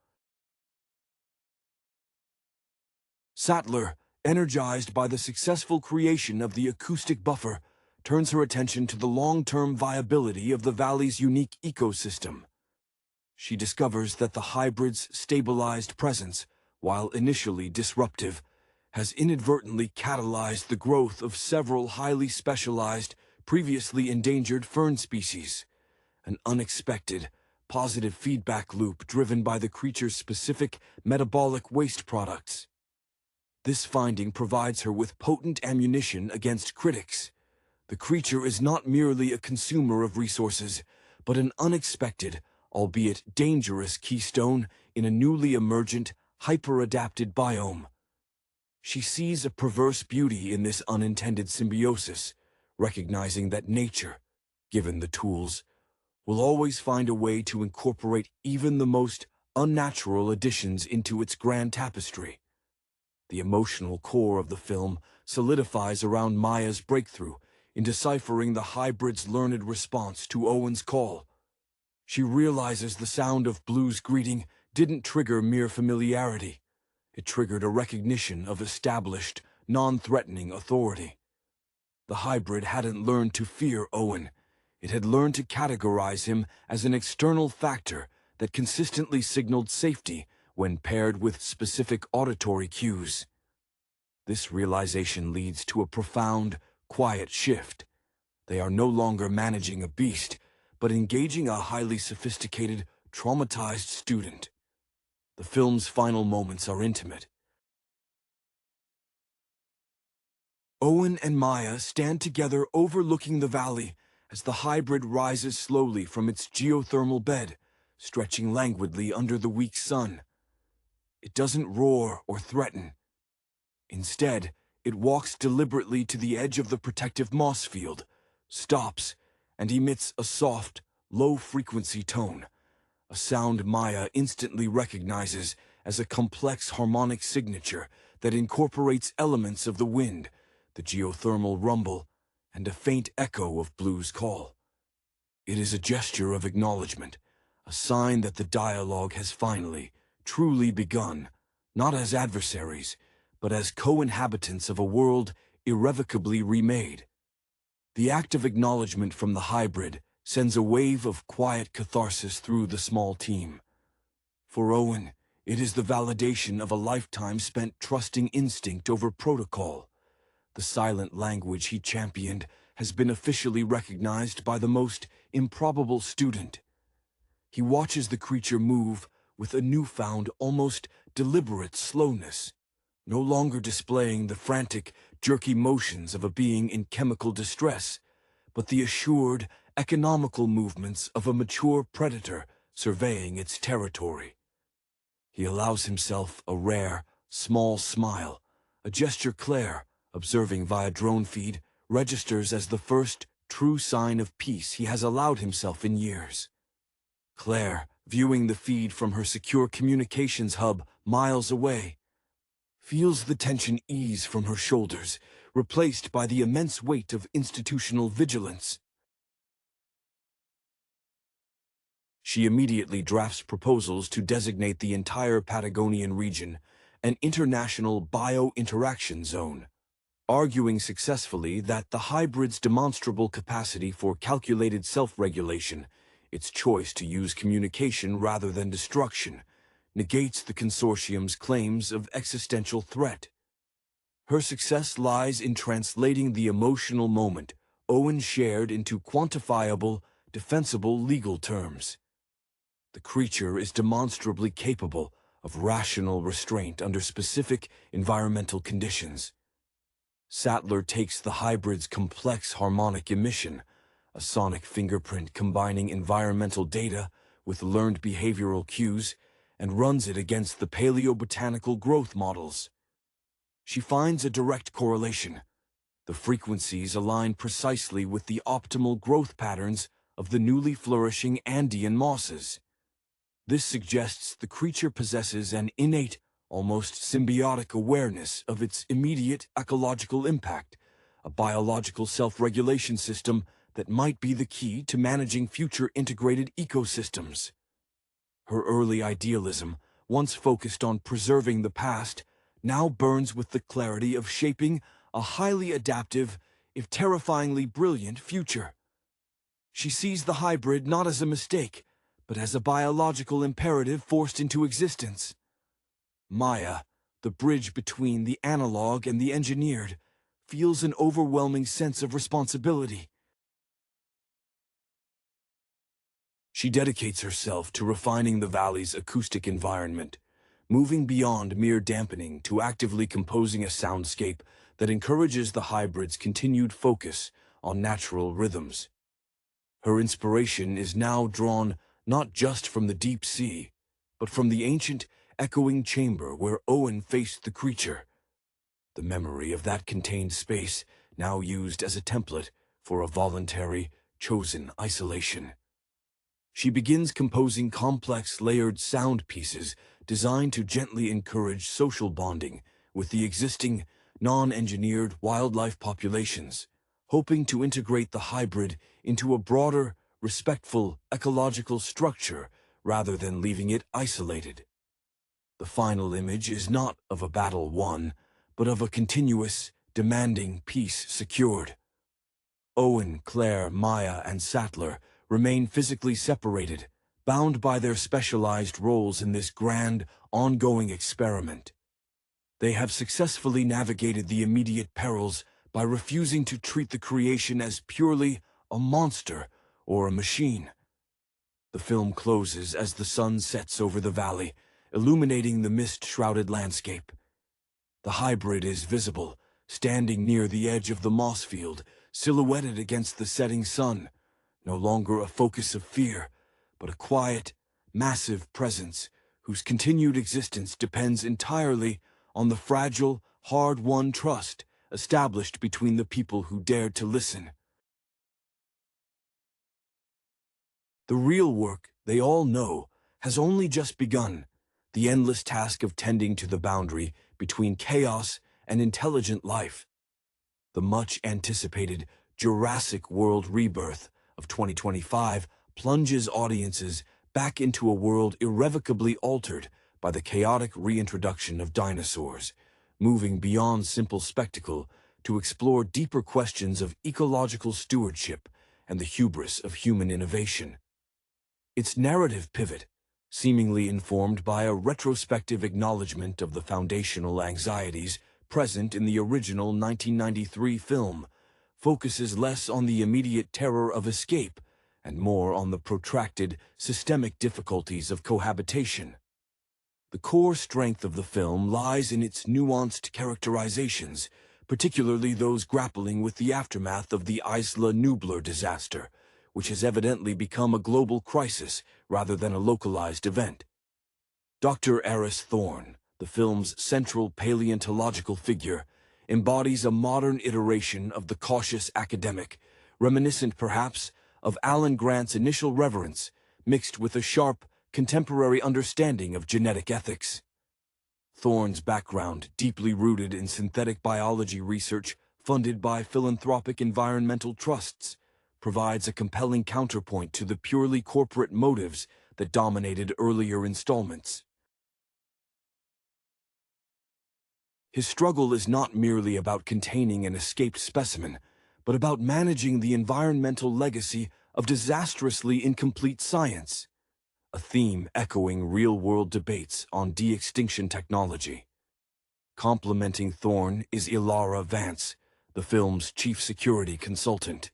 Satler, energized by the successful creation of the acoustic buffer, turns her attention to the long-term viability of the valley's unique ecosystem. She discovers that the hybrid's stabilized presence, while initially disruptive, has inadvertently catalyzed the growth of several highly specialized, previously endangered fern species, an unexpected, positive feedback loop driven by the creature's specific metabolic waste products. This finding provides her with potent ammunition against critics. The creature is not merely a consumer of resources, but an unexpected, albeit dangerous keystone in a newly emergent, hyper-adapted biome. She sees a perverse beauty in this unintended symbiosis, recognizing that nature, given the tools, will always find a way to incorporate even the most unnatural additions into its grand tapestry. The emotional core of the film solidifies around Maya's breakthrough in deciphering the hybrid's learned response to Owen's call. She realizes the sound of Blue's greeting didn't trigger mere familiarity. It triggered a recognition of established, non-threatening authority. The hybrid hadn't learned to fear Owen. It had learned to categorize him as an external factor that consistently signaled safety when paired with specific auditory cues. This realization leads to a profound, quiet shift. They are no longer managing a beast, but engaging a highly sophisticated, traumatized student. The film's final moments are intimate. Owen and Maya stand together overlooking the valley as the hybrid rises slowly from its geothermal bed, stretching languidly under the weak sun. It doesn't roar or threaten. Instead, it walks deliberately to the edge of the protective moss field, stops, and emits a soft, low-frequency tone, a sound Maya instantly recognizes as a complex harmonic signature that incorporates elements of the wind, the geothermal rumble, and a faint echo of Blue's call. It is a gesture of acknowledgement, a sign that the dialogue has finally, truly begun, not as adversaries, but as co-inhabitants of a world irrevocably remade. The act of acknowledgement from the hybrid sends a wave of quiet catharsis through the small team. For Owen, it is the validation of a lifetime spent trusting instinct over protocol. The silent language he championed has been officially recognized by the most improbable student. He watches the creature move with a newfound, almost deliberate slowness, no longer displaying the frantic, jerky motions of a being in chemical distress, but the assured, economical movements of a mature predator surveying its territory. He allows himself a rare, small smile, a gesture Claire, observing via drone feed, registers as the first true sign of peace he has allowed himself in years. Claire, viewing the feed from her secure communications hub miles away, feels the tension ease from her shoulders, replaced by the immense weight of institutional vigilance. She immediately drafts proposals to designate the entire Patagonian region an international bio-interaction zone, arguing successfully that the hybrid's demonstrable capacity for calculated self-regulation, its choice to use communication rather than destruction, negates the consortium's claims of existential threat. Her success lies in translating the emotional moment Owen shared into quantifiable, defensible legal terms. The creature is demonstrably capable of rational restraint under specific environmental conditions. Satler takes the hybrid's complex harmonic emission, a sonic fingerprint combining environmental data with learned behavioral cues, and runs it against the paleobotanical growth models. She finds a direct correlation. The frequencies align precisely with the optimal growth patterns of the newly flourishing Andean mosses. This suggests the creature possesses an innate, almost symbiotic awareness of its immediate ecological impact, a biological self-regulation system that might be the key to managing future integrated ecosystems. Her early idealism, once focused on preserving the past, now burns with the clarity of shaping a highly adaptive, if terrifyingly brilliant, future. She sees the hybrid not as a mistake, but as a biological imperative forced into existence. Maya, the bridge between the analog and the engineered, feels an overwhelming sense of responsibility. She dedicates herself to refining the valley's acoustic environment, moving beyond mere dampening to actively composing a soundscape that encourages the hybrid's continued focus on natural rhythms. Her inspiration is now drawn not just from the deep sea, but from the ancient, echoing chamber where Owen faced the creature. The memory of that contained space now used as a template for a voluntary, chosen isolation. She begins composing complex, layered sound pieces designed to gently encourage social bonding with the existing, non-engineered wildlife populations, hoping to integrate the hybrid into a broader, respectful ecological structure rather than leaving it isolated. The final image is not of a battle won, but of a continuous, demanding peace secured. Owen, Claire, Maya, and Satler remain physically separated, bound by their specialized roles in this grand, ongoing experiment. They have successfully navigated the immediate perils by refusing to treat the creation as purely a monster or a machine. The film closes as the sun sets over the valley, illuminating the mist-shrouded landscape. The hybrid is visible, standing near the edge of the moss field, silhouetted against the setting sun, no longer a focus of fear, but a quiet, massive presence whose continued existence depends entirely on the fragile, hard-won trust established between the people who dared to listen. The real work, they all know, has only just begun, the endless task of tending to the boundary between chaos and intelligent life. The much-anticipated Jurassic World Rebirth of 2025 plunges audiences back into a world irrevocably altered by the chaotic reintroduction of dinosaurs, moving beyond simple spectacle to explore deeper questions of ecological stewardship and the hubris of human innovation. Its narrative pivot, seemingly informed by a retrospective acknowledgement of the foundational anxieties present in the original 1993 film, focuses less on the immediate terror of escape and more on the protracted, systemic difficulties of cohabitation. The core strength of the film lies in its nuanced characterizations, particularly those grappling with the aftermath of the Isla Nublar disaster, which has evidently become a global crisis rather than a localized event. Dr. Eris Thorne, the film's central paleontological figure, embodies a modern iteration of the cautious academic, reminiscent perhaps of Alan Grant's initial reverence, mixed with a sharp, contemporary understanding of genetic ethics. Thorne's background, deeply rooted in synthetic biology research funded by philanthropic environmental trusts, provides a compelling counterpoint to the purely corporate motives that dominated earlier installments. His struggle is not merely about containing an escaped specimen, but about managing the environmental legacy of disastrously incomplete science, a theme echoing real-world debates on de-extinction technology. Complementing Thorne is Ilara Vance, the film's chief security consultant.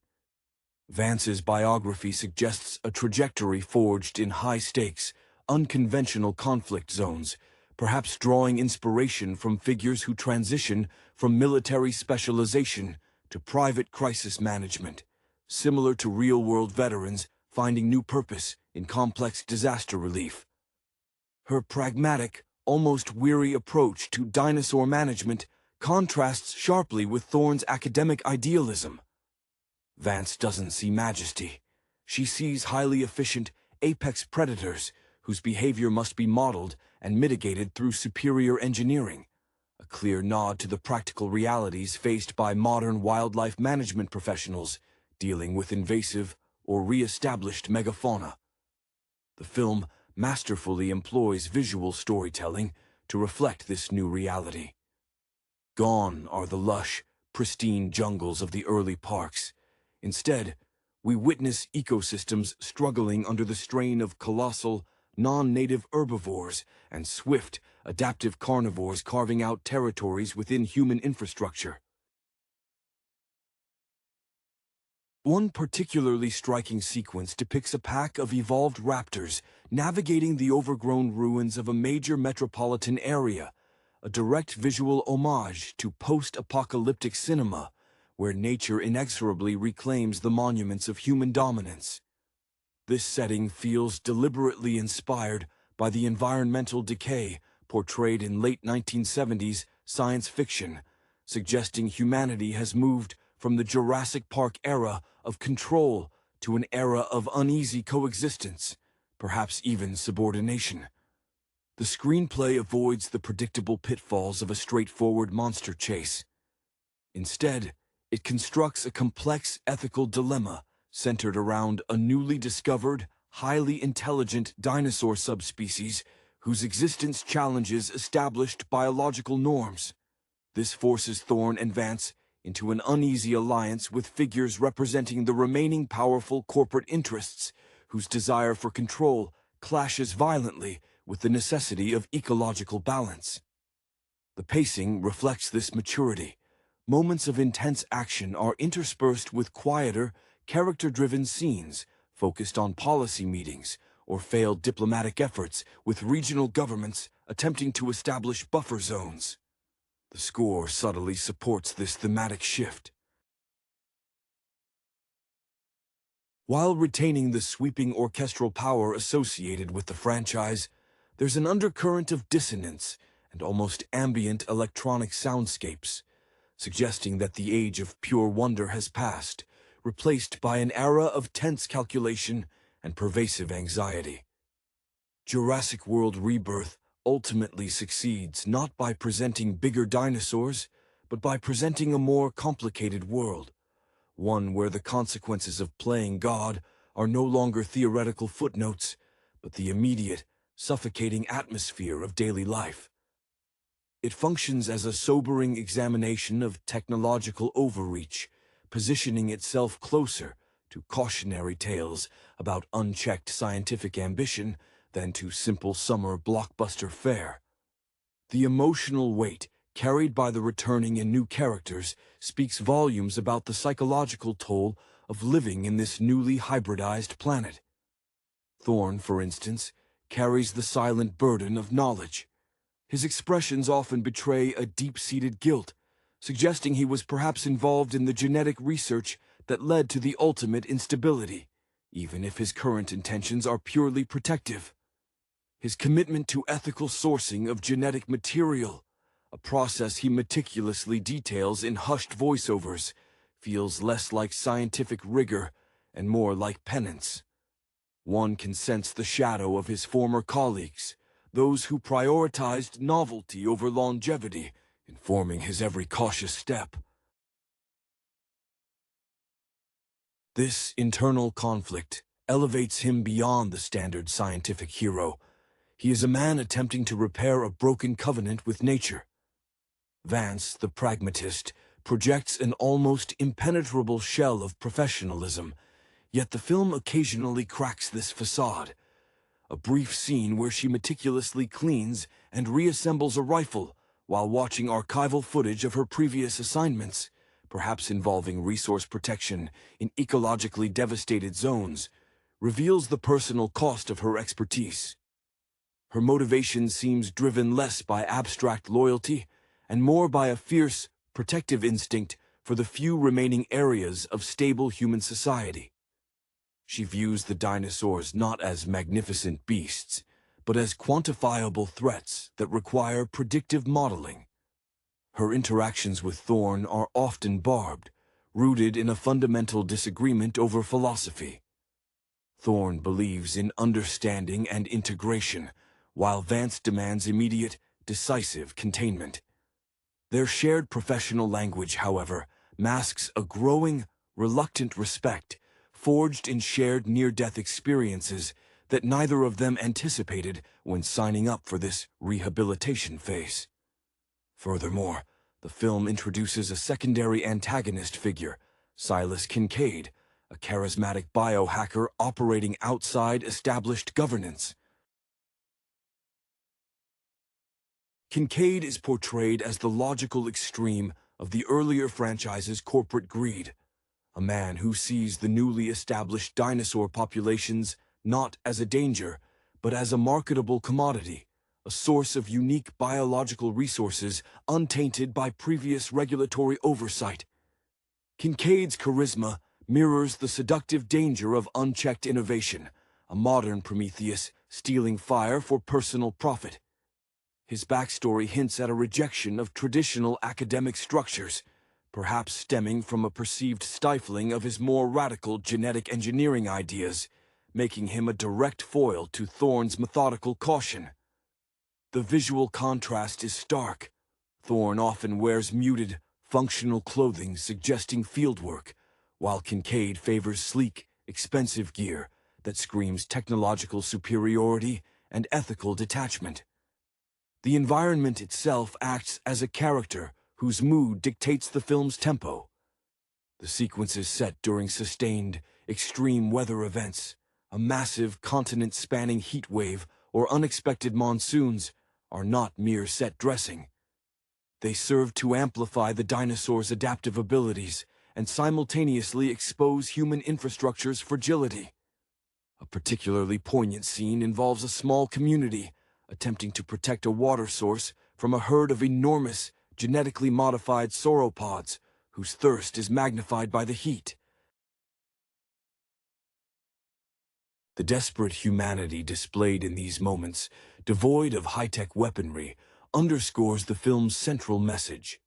Vance's biography suggests a trajectory forged in high-stakes, unconventional conflict zones, perhaps drawing inspiration from figures who transition from military specialization to private crisis management, similar to real-world veterans finding new purpose in complex disaster relief. Her pragmatic, almost weary approach to dinosaur management contrasts sharply with Thorne's academic idealism. Vance doesn't see majesty. She sees highly efficient, apex predators whose behavior must be modeled and mitigated through superior engineering, a clear nod to the practical realities faced by modern wildlife management professionals dealing with invasive or re-established megafauna. The film masterfully employs visual storytelling to reflect this new reality. Gone are the lush, pristine jungles of the early parks. Instead, we witness ecosystems struggling under the strain of colossal, non-native herbivores and swift, adaptive carnivores carving out territories within human infrastructure. One particularly striking sequence depicts a pack of evolved raptors navigating the overgrown ruins of a major metropolitan area, a direct visual homage to post-apocalyptic cinema, where nature inexorably reclaims the monuments of human dominance. This setting feels deliberately inspired by the environmental decay portrayed in late 1970s science fiction, suggesting humanity has moved from the Jurassic Park era of control to an era of uneasy coexistence, perhaps even subordination. The screenplay avoids the predictable pitfalls of a straightforward monster chase. Instead, it constructs a complex ethical dilemma centered around a newly discovered, highly intelligent dinosaur subspecies whose existence challenges established biological norms. This forces Thorne and Vance into an uneasy alliance with figures representing the remaining powerful corporate interests, whose desire for control clashes violently with the necessity of ecological balance. The pacing reflects this maturity. Moments of intense action are interspersed with quieter, character-driven scenes focused on policy meetings or failed diplomatic efforts with regional governments attempting to establish buffer zones. The score subtly supports this thematic shift. While retaining the sweeping orchestral power associated with the franchise, there's an undercurrent of dissonance and almost ambient electronic soundscapes, suggesting that the age of pure wonder has passed, replaced by an era of tense calculation and pervasive anxiety. Jurassic World Rebirth ultimately succeeds not by presenting bigger dinosaurs, but by presenting a more complicated world, one where the consequences of playing God are no longer theoretical footnotes, but the immediate, suffocating atmosphere of daily life. It functions as a sobering examination of technological overreach, positioning itself closer to cautionary tales about unchecked scientific ambition than to simple summer blockbuster fare. The emotional weight carried by the returning and new characters speaks volumes about the psychological toll of living in this newly hybridized planet. Thorne, for instance, carries the silent burden of knowledge, His expressions often betray a deep-seated guilt, suggesting he was perhaps involved in the genetic research that led to the ultimate instability, even if his current intentions are purely protective. His commitment to ethical sourcing of genetic material, a process he meticulously details in hushed voiceovers, feels less like scientific rigor and more like penance. One can sense the shadow of his former colleagues, those who prioritized novelty over longevity, informing his every cautious step. This internal conflict elevates him beyond the standard scientific hero. He is a man attempting to repair a broken covenant with nature. Vance, the pragmatist, projects an almost impenetrable shell of professionalism, yet the film occasionally cracks this facade. A brief scene where she meticulously cleans and reassembles a rifle while watching archival footage of her previous assignments, perhaps involving resource protection in ecologically devastated zones, reveals the personal cost of her expertise. Her motivation seems driven less by abstract loyalty and more by a fierce, protective instinct for the few remaining areas of stable human society. She views the dinosaurs not as magnificent beasts, but as quantifiable threats that require predictive modeling. Her interactions with Thorne are often barbed, rooted in a fundamental disagreement over philosophy. Thorne believes in understanding and integration, while Vance demands immediate, decisive containment. Their shared professional language, however, masks a growing, reluctant respect, forged in shared near-death experiences that neither of them anticipated when signing up for this rehabilitation phase. Furthermore, the film introduces a secondary antagonist figure, Silas Kincaid, a charismatic biohacker operating outside established governance. Kincaid is portrayed as the logical extreme of the earlier franchise's corporate greed, a man who sees the newly established dinosaur populations not as a danger, but as a marketable commodity, a source of unique biological resources untainted by previous regulatory oversight. Kincaid's charisma mirrors the seductive danger of unchecked innovation, a modern Prometheus stealing fire for personal profit. His backstory hints at a rejection of traditional academic structures, perhaps stemming from a perceived stifling of his more radical genetic engineering ideas, making him a direct foil to Thorne's methodical caution. The visual contrast is stark. Thorne often wears muted, functional clothing suggesting fieldwork, while Kincaid favors sleek, expensive gear that screams technological superiority and ethical detachment. The environment itself acts as a character whose mood dictates the film's tempo. The sequences set during sustained, extreme weather events, a massive continent-spanning heat wave, or unexpected monsoons, are not mere set dressing. They serve to amplify the dinosaurs' adaptive abilities and simultaneously expose human infrastructure's fragility. A particularly poignant scene involves a small community attempting to protect a water source from a herd of enormous, genetically modified sauropods whose thirst is magnified by the heat. The desperate humanity displayed in these moments, devoid of high-tech weaponry, underscores the film's central message.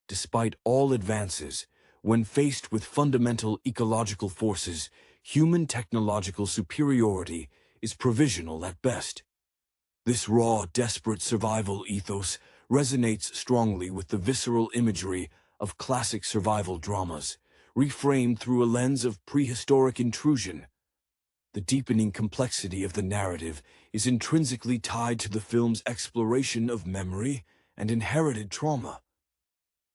Despite all advances, when faced with fundamental ecological forces, human technological superiority is provisional at best. This raw, desperate survival ethos resonates strongly with the visceral imagery of classic survival dramas, reframed through a lens of prehistoric intrusion. The deepening complexity of the narrative is intrinsically tied to the film's exploration of memory and inherited trauma.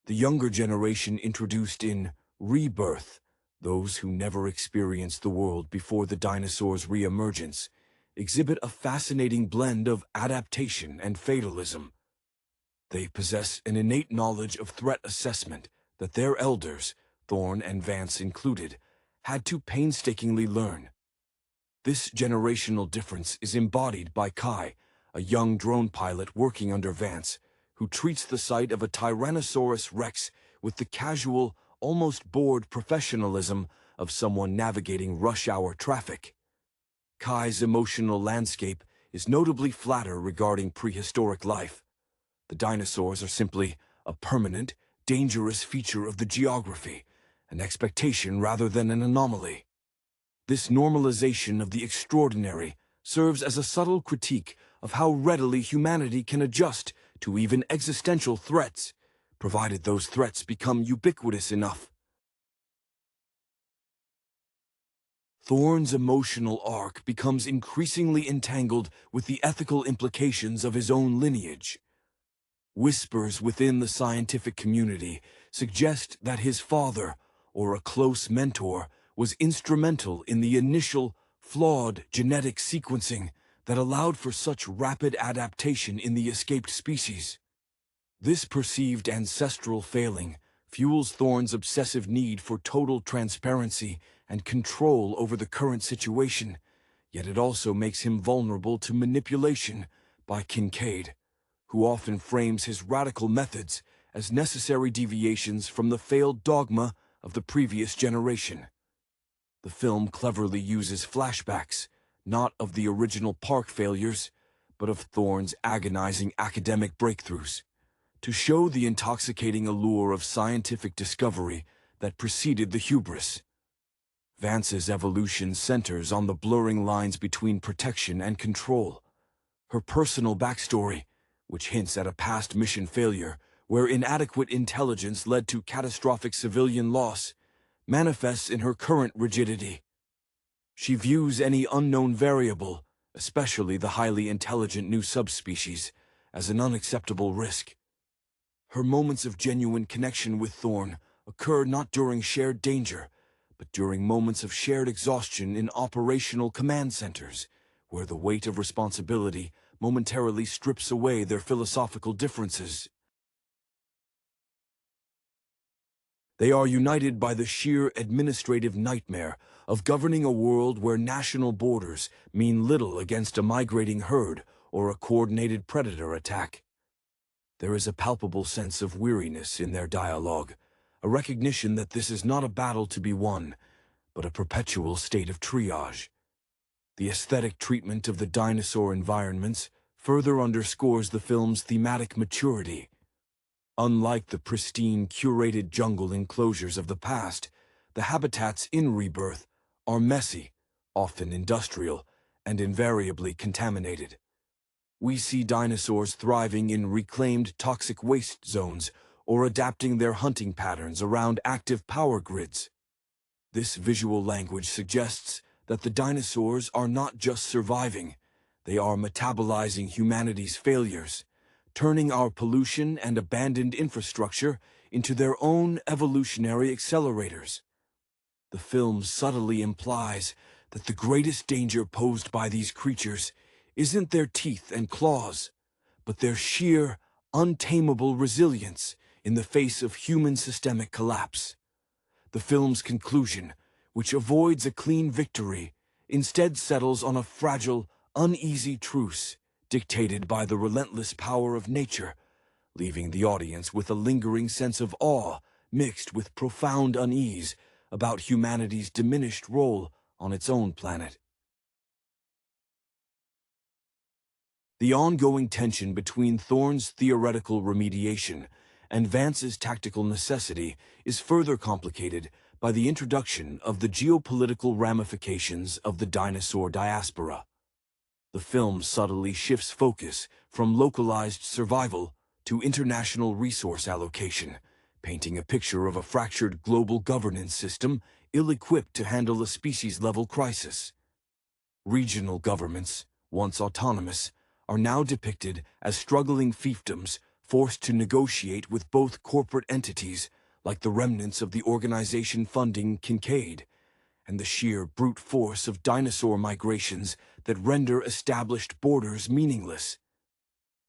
The younger generation introduced in Rebirth, those who never experienced the world before the dinosaurs' reemergence, exhibit a fascinating blend of adaptation and fatalism. They possess an innate knowledge of threat assessment that their elders, Thorne and Vance included, had to painstakingly learn. This generational difference is embodied by Kai, a young drone pilot working under Vance, who treats the sight of a Tyrannosaurus Rex with the casual, almost bored professionalism of someone navigating rush-hour traffic. Kai's emotional landscape is notably flatter regarding prehistoric life. The dinosaurs are simply a permanent, dangerous feature of the geography, an expectation rather than an anomaly. This normalization of the extraordinary serves as a subtle critique of how readily humanity can adjust to even existential threats, provided those threats become ubiquitous enough. Thorne's emotional arc becomes increasingly entangled with the ethical implications of his own lineage. Whispers within the scientific community suggest that his father, or a close mentor, was instrumental in the initial, flawed genetic sequencing that allowed for such rapid adaptation in the escaped species. This perceived ancestral failing fuels Thorne's obsessive need for total transparency and control over the current situation, yet it also makes him vulnerable to manipulation by Kincaid, who often frames his radical methods as necessary deviations from the failed dogma of the previous generation. The film cleverly uses flashbacks, not of the original park failures, but of Thorne's agonizing academic breakthroughs, to show the intoxicating allure of scientific discovery that preceded the hubris. Vance's evolution centers on the blurring lines between protection and control. Her personal backstory, which hints at a past mission failure where inadequate intelligence led to catastrophic civilian loss, manifests in her current rigidity. She views any unknown variable, especially the highly intelligent new subspecies, as an unacceptable risk. Her moments of genuine connection with Thorne occur not during shared danger, but during moments of shared exhaustion in operational command centers, where the weight of responsibility momentarily strips away their philosophical differences. They are united by the sheer administrative nightmare of governing a world where national borders mean little against a migrating herd or a coordinated predator attack. There is a palpable sense of weariness in their dialogue, a recognition that this is not a battle to be won, but a perpetual state of triage. The aesthetic treatment of the dinosaur environments further underscores the film's thematic maturity. Unlike the pristine, curated jungle enclosures of the past, the habitats in Rebirth are messy, often industrial, and invariably contaminated. We see dinosaurs thriving in reclaimed toxic waste zones or adapting their hunting patterns around active power grids. This visual language suggests that the dinosaurs are not just surviving, they are metabolizing humanity's failures, turning our pollution and abandoned infrastructure into their own evolutionary accelerators. The film subtly implies that the greatest danger posed by these creatures isn't their teeth and claws, but their sheer, untamable resilience in the face of human systemic collapse. The film's conclusion, which avoids a clean victory, instead settles on a fragile, uneasy truce dictated by the relentless power of nature, leaving the audience with a lingering sense of awe mixed with profound unease about humanity's diminished role on its own planet. The ongoing tension between Thorne's theoretical remediation and Vance's tactical necessity is further complicated by the introduction of the geopolitical ramifications of the dinosaur diaspora. The film subtly shifts focus from localized survival to international resource allocation, painting a picture of a fractured global governance system ill-equipped to handle a species-level crisis. Regional governments, once autonomous, are now depicted as struggling fiefdoms forced to negotiate with both corporate entities, like the remnants of the organization funding Kincaid, and the sheer brute force of dinosaur migrations that render established borders meaningless.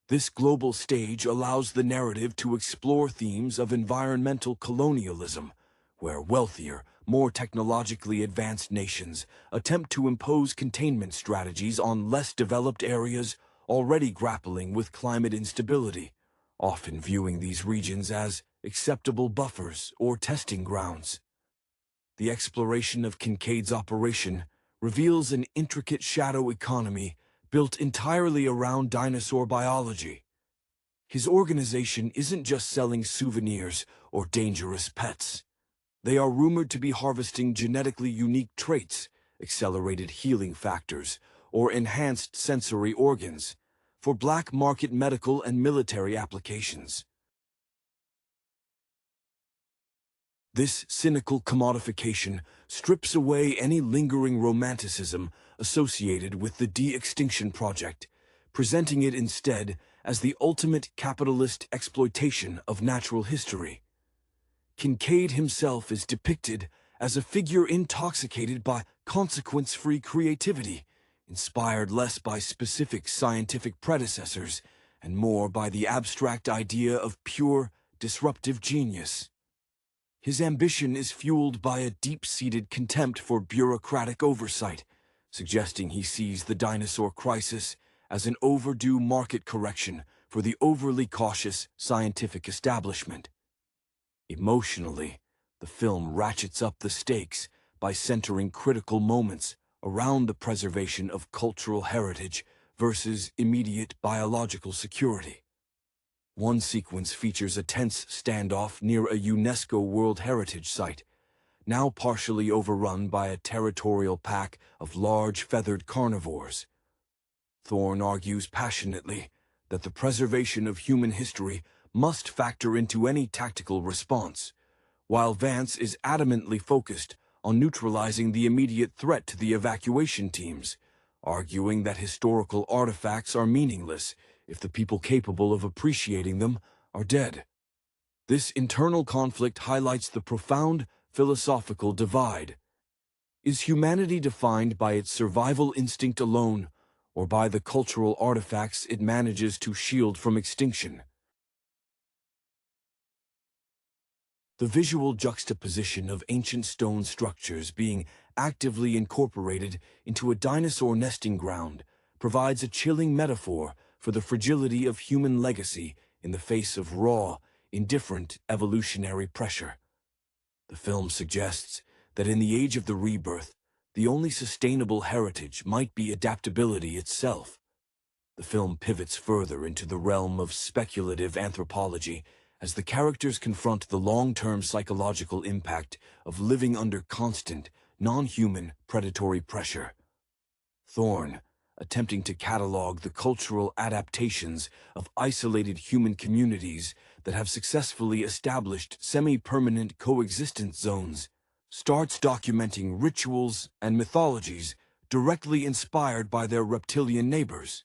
This global stage allows the narrative to explore themes of environmental colonialism, where wealthier, more technologically advanced nations attempt to impose containment strategies on less developed areas, already grappling with climate instability, often viewing these regions as acceptable buffers or testing grounds. The exploration of Kincaid's operation reveals an intricate shadow economy built entirely around dinosaur biology. His organization isn't just selling souvenirs or dangerous pets. They are rumored to be harvesting genetically unique traits, accelerated healing factors, or enhanced sensory organs for black market medical and military applications. This cynical commodification strips away any lingering romanticism associated with the de-extinction project, presenting it instead as the ultimate capitalist exploitation of natural history. Kincaid himself is depicted as a figure intoxicated by consequence-free creativity, inspired less by specific scientific predecessors and more by the abstract idea of pure, disruptive genius. His ambition is fueled by a deep-seated contempt for bureaucratic oversight, suggesting he sees the dinosaur crisis as an overdue market correction for the overly cautious scientific establishment. Emotionally, the film ratchets up the stakes by centering critical moments around the preservation of cultural heritage versus immediate biological security. One sequence features a tense standoff near a UNESCO World Heritage Site, now partially overrun by a territorial pack of large feathered carnivores. Thorne argues passionately that the preservation of human history must factor into any tactical response, while Vance is adamantly focused on neutralizing the immediate threat to the evacuation teams, arguing that historical artifacts are meaningless if the people capable of appreciating them are dead. This internal conflict highlights the profound philosophical divide. Is humanity defined by its survival instinct alone, or by the cultural artifacts it manages to shield from extinction? The visual juxtaposition of ancient stone structures being actively incorporated into a dinosaur nesting ground provides a chilling metaphor for the fragility of human legacy in the face of raw, indifferent evolutionary pressure. The film suggests that in the age of the rebirth, the only sustainable heritage might be adaptability itself. The film pivots further into the realm of speculative anthropology as the characters confront the long-term psychological impact of living under constant, non-human predatory pressure. Thorne, attempting to catalog the cultural adaptations of isolated human communities that have successfully established semi-permanent coexistence zones, starts documenting rituals and mythologies directly inspired by their reptilian neighbors.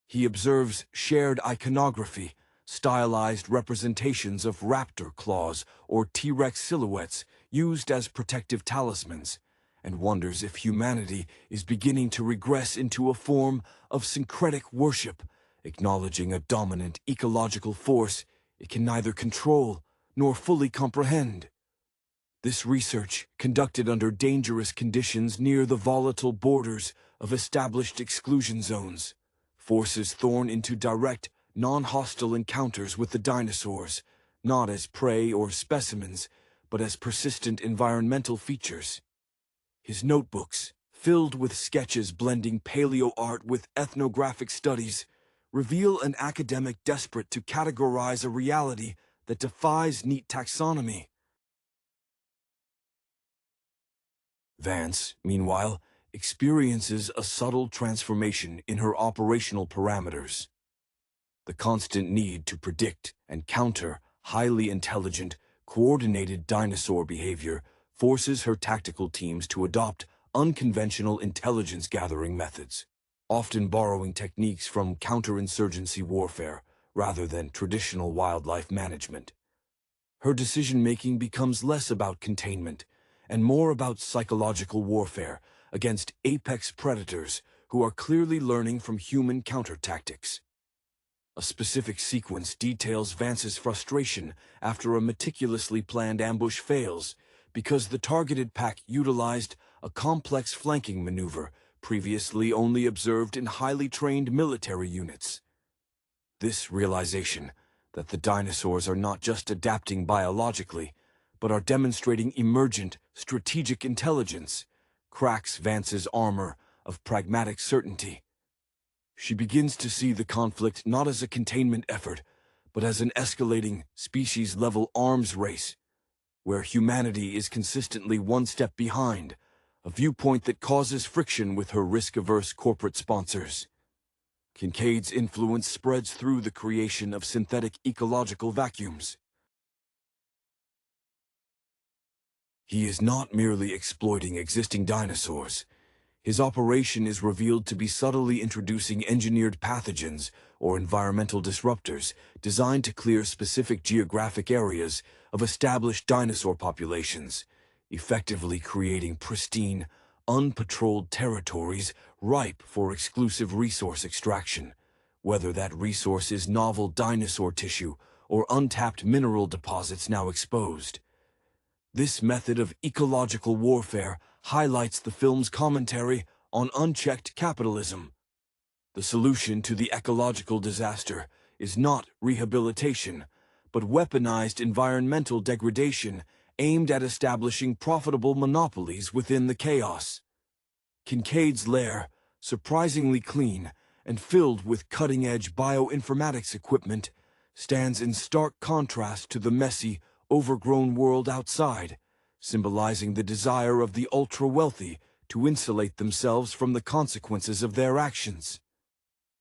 He observes shared iconography, stylized representations of raptor claws or T-Rex silhouettes used as protective talismans, and wonders if humanity is beginning to regress into a form of syncretic worship, acknowledging a dominant ecological force it can neither control nor fully comprehend. This research, conducted under dangerous conditions near the volatile borders of established exclusion zones, forces Thorne into direct, non-hostile encounters with the dinosaurs, not as prey or specimens, but as persistent environmental features. His notebooks, filled with sketches blending paleo art with ethnographic studies, reveal an academic desperate to categorize a reality that defies neat taxonomy. Vance, meanwhile, experiences a subtle transformation in her operational parameters. The constant need to predict and counter highly intelligent, coordinated dinosaur behavior forces her tactical teams to adopt unconventional intelligence-gathering methods, often borrowing techniques from counterinsurgency warfare rather than traditional wildlife management. Her decision-making becomes less about containment and more about psychological warfare against apex predators who are clearly learning from human counter-tactics. A specific sequence details Vance's frustration after a meticulously planned ambush fails because the targeted pack utilized a complex flanking maneuver previously only observed in highly trained military units. This realization that the dinosaurs are not just adapting biologically, but are demonstrating emergent strategic intelligence, cracks Vance's armor of pragmatic certainty. She begins to see the conflict not as a containment effort, but as an escalating species-level arms race, where humanity is consistently one step behind, a viewpoint that causes friction with her risk-averse corporate sponsors. Kincaid's influence spreads through the creation of synthetic ecological vacuums. He is not merely exploiting existing dinosaurs. His operation is revealed to be subtly introducing engineered pathogens or environmental disruptors designed to clear specific geographic areas of established dinosaur populations, effectively creating pristine, unpatrolled territories ripe for exclusive resource extraction, whether that resource is novel dinosaur tissue or untapped mineral deposits now exposed. This method of ecological warfare highlights the film's commentary on unchecked capitalism. The solution to the ecological disaster is not rehabilitation, but weaponized environmental degradation aimed at establishing profitable monopolies within the chaos. Kincaid's lair, surprisingly clean and filled with cutting-edge bioinformatics equipment, stands in stark contrast to the messy, overgrown world outside, symbolizing the desire of the ultra-wealthy to insulate themselves from the consequences of their actions.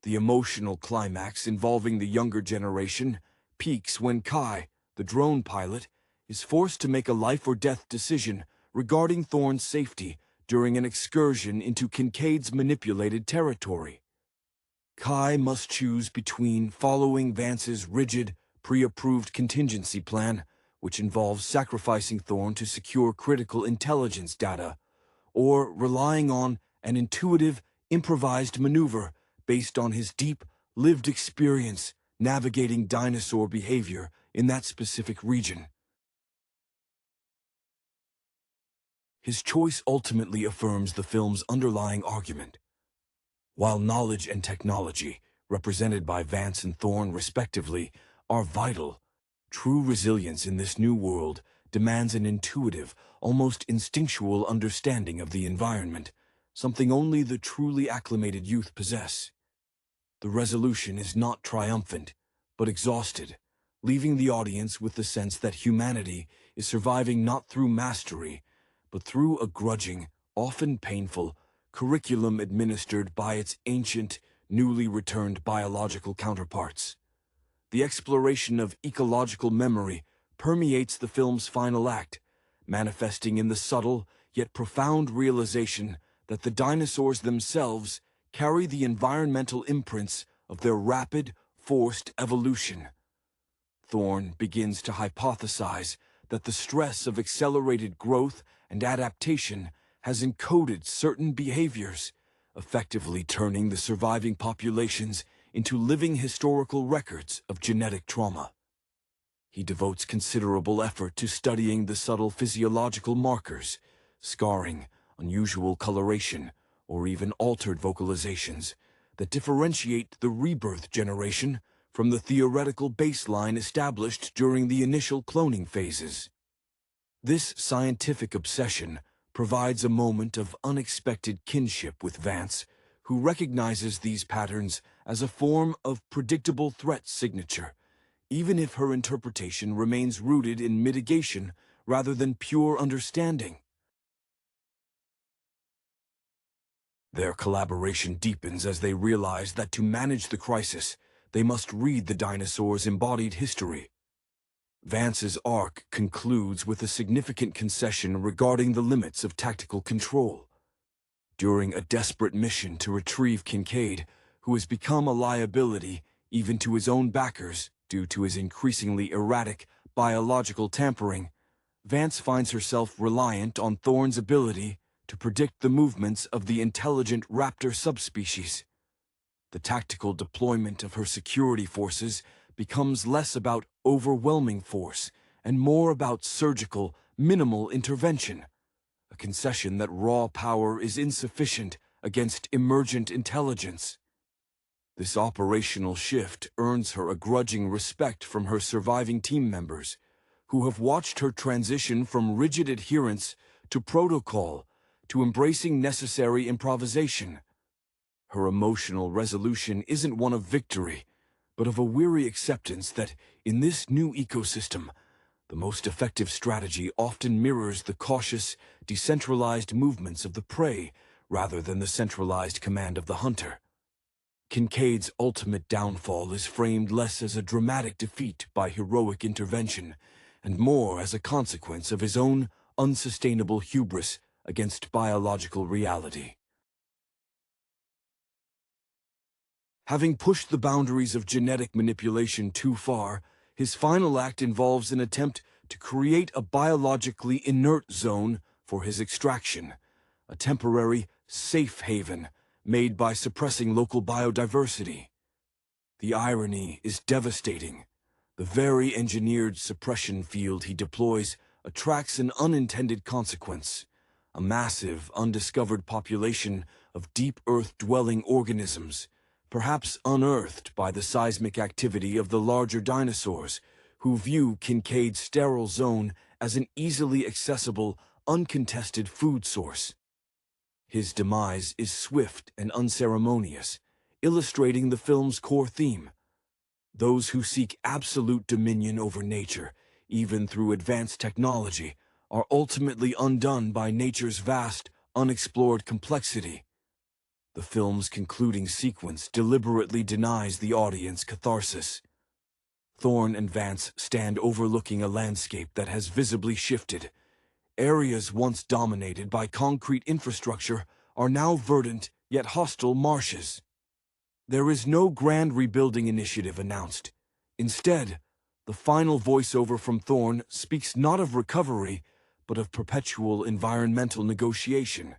The emotional climax involving the younger generation peaks when Kai, the drone pilot, is forced to make a life-or-death decision regarding Thorne's safety during an excursion into Kincaid's manipulated territory. Kai must choose between following Vance's rigid, pre-approved contingency plan, which involves sacrificing Thorne to secure critical intelligence data, or relying on an intuitive, improvised maneuver based on his deep, lived experience navigating dinosaur behavior in that specific region. His choice ultimately affirms the film's underlying argument. While knowledge and technology, represented by Vance and Thorne respectively, are vital, true resilience in this new world demands an intuitive, almost instinctual understanding of the environment, something only the truly acclimated youth possess. The resolution is not triumphant, but exhausted, leaving the audience with the sense that humanity is surviving not through mastery, but through a grudging, often painful, curriculum administered by its ancient, newly returned biological counterparts. The exploration of ecological memory permeates the film's final act, manifesting in the subtle yet profound realization that the dinosaurs themselves carry the environmental imprints of their rapid, forced evolution. Thorne begins to hypothesize that the stress of accelerated growth and adaptation has encoded certain behaviors, effectively turning the surviving populations into living historical records of genetic trauma. He devotes considerable effort to studying the subtle physiological markers, scarring, unusual coloration, or even altered vocalizations that differentiate the Rebirth generation from the theoretical baseline established during the initial cloning phases. This scientific obsession provides a moment of unexpected kinship with Vance, who recognizes these patterns as a form of predictable threat signature, even if her interpretation remains rooted in mitigation rather than pure understanding. Their collaboration deepens as they realize that to manage the crisis, they must read the dinosaurs' embodied history. Vance's arc concludes with a significant concession regarding the limits of tactical control. During a desperate mission to retrieve Kincaid, who has become a liability even to his own backers due to his increasingly erratic biological tampering, Vance finds herself reliant on Thorne's ability to predict the movements of the intelligent raptor subspecies. The tactical deployment of her security forces becomes less about overwhelming force and more about surgical, minimal intervention, a concession that raw power is insufficient against emergent intelligence. This operational shift earns her a grudging respect from her surviving team members, who have watched her transition from rigid adherence to protocol, to embracing necessary improvisation. Her emotional resolution isn't one of victory, but of a weary acceptance that, in this new ecosystem, the most effective strategy often mirrors the cautious, decentralized movements of the prey rather than the centralized command of the hunter. Kincaid's ultimate downfall is framed less as a dramatic defeat by heroic intervention, and more as a consequence of his own unsustainable hubris against biological reality. Having pushed the boundaries of genetic manipulation too far, his final act involves an attempt to create a biologically inert zone for his extraction, a temporary safe haven made by suppressing local biodiversity. The irony is devastating. The very engineered suppression field he deploys attracts an unintended consequence: a massive, undiscovered population of deep earth-dwelling organisms, perhaps unearthed by the seismic activity of the larger dinosaurs, who view Kincaid's sterile zone as an easily accessible, uncontested food source. His demise is swift and unceremonious, illustrating the film's core theme. Those who seek absolute dominion over nature, even through advanced technology, are ultimately undone by nature's vast, unexplored complexity. The film's concluding sequence deliberately denies the audience catharsis. Thorne and Vance stand overlooking a landscape that has visibly shifted. Areas once dominated by concrete infrastructure are now verdant yet hostile marshes. There is no grand rebuilding initiative announced. Instead, the final voiceover from Thorne speaks not of recovery, but of perpetual environmental negotiation.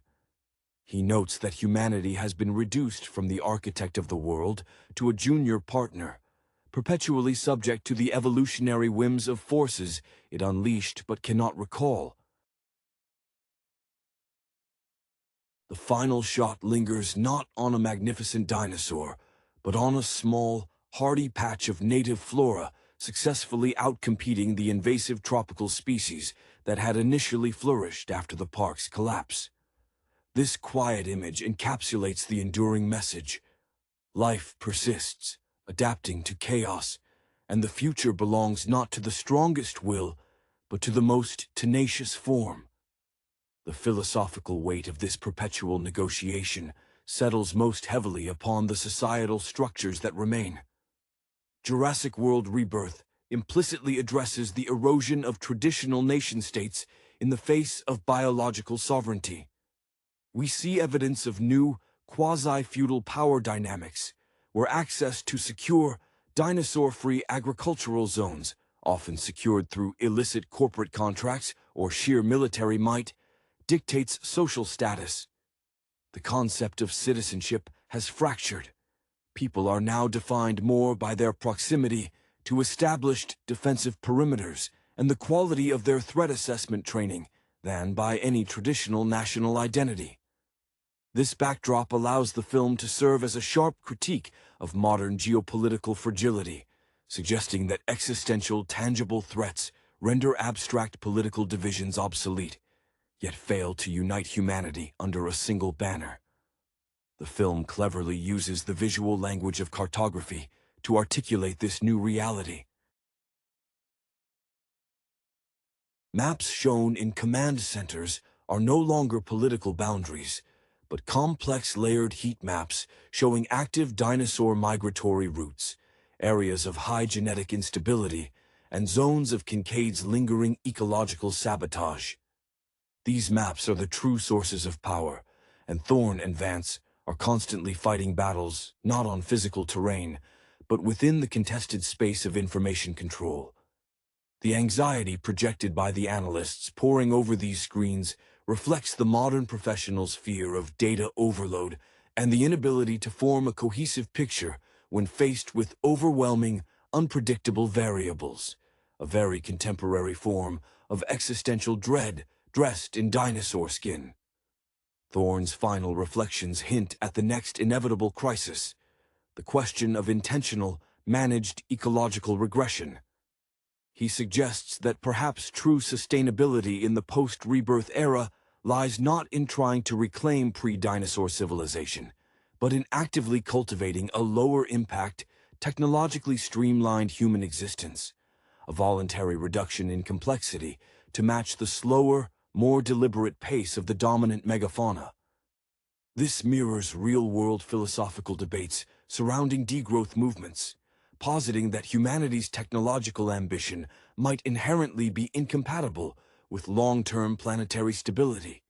He notes that humanity has been reduced from the architect of the world to a junior partner, perpetually subject to the evolutionary whims of forces it unleashed but cannot recall. The final shot lingers not on a magnificent dinosaur, but on a small, hardy patch of native flora successfully outcompeting the invasive tropical species that had initially flourished after the park's collapse. This quiet image encapsulates the enduring message: life persists, adapting to chaos, and the future belongs not to the strongest will, but to the most tenacious form. The philosophical weight of this perpetual negotiation settles most heavily upon the societal structures that remain. Jurassic World Rebirth implicitly addresses the erosion of traditional nation-states in the face of biological sovereignty. We see evidence of new, quasi-feudal power dynamics, where access to secure, dinosaur-free agricultural zones, often secured through illicit corporate contracts or sheer military might, dictates social status. The concept of citizenship has fractured. People are now defined more by their proximity to established defensive perimeters and the quality of their threat assessment training than by any traditional national identity. This backdrop allows the film to serve as a sharp critique of modern geopolitical fragility, suggesting that existential, tangible threats render abstract political divisions obsolete, yet fail to unite humanity under a single banner. The film cleverly uses the visual language of cartography to articulate this new reality. Maps shown in command centers are no longer political boundaries, but complex layered heat maps showing active dinosaur migratory routes, areas of high genetic instability, and zones of Kincaid's lingering ecological sabotage. These maps are the true sources of power, and Thorne and Vance are constantly fighting battles not on physical terrain, but within the contested space of information control. The anxiety projected by the analysts poring over these screens reflects the modern professional's fear of data overload and the inability to form a cohesive picture when faced with overwhelming, unpredictable variables, a very contemporary form of existential dread dressed in dinosaur skin. Thorne's final reflections hint at the next inevitable crisis, the question of intentional, managed ecological regression. He suggests that perhaps true sustainability in the post-rebirth era lies not in trying to reclaim pre-dinosaur civilization, but in actively cultivating a lower-impact, technologically streamlined human existence, a voluntary reduction in complexity to match the slower, more deliberate pace of the dominant megafauna. This mirrors real-world philosophical debates surrounding degrowth movements, positing that humanity's technological ambition might inherently be incompatible with long-term planetary stability.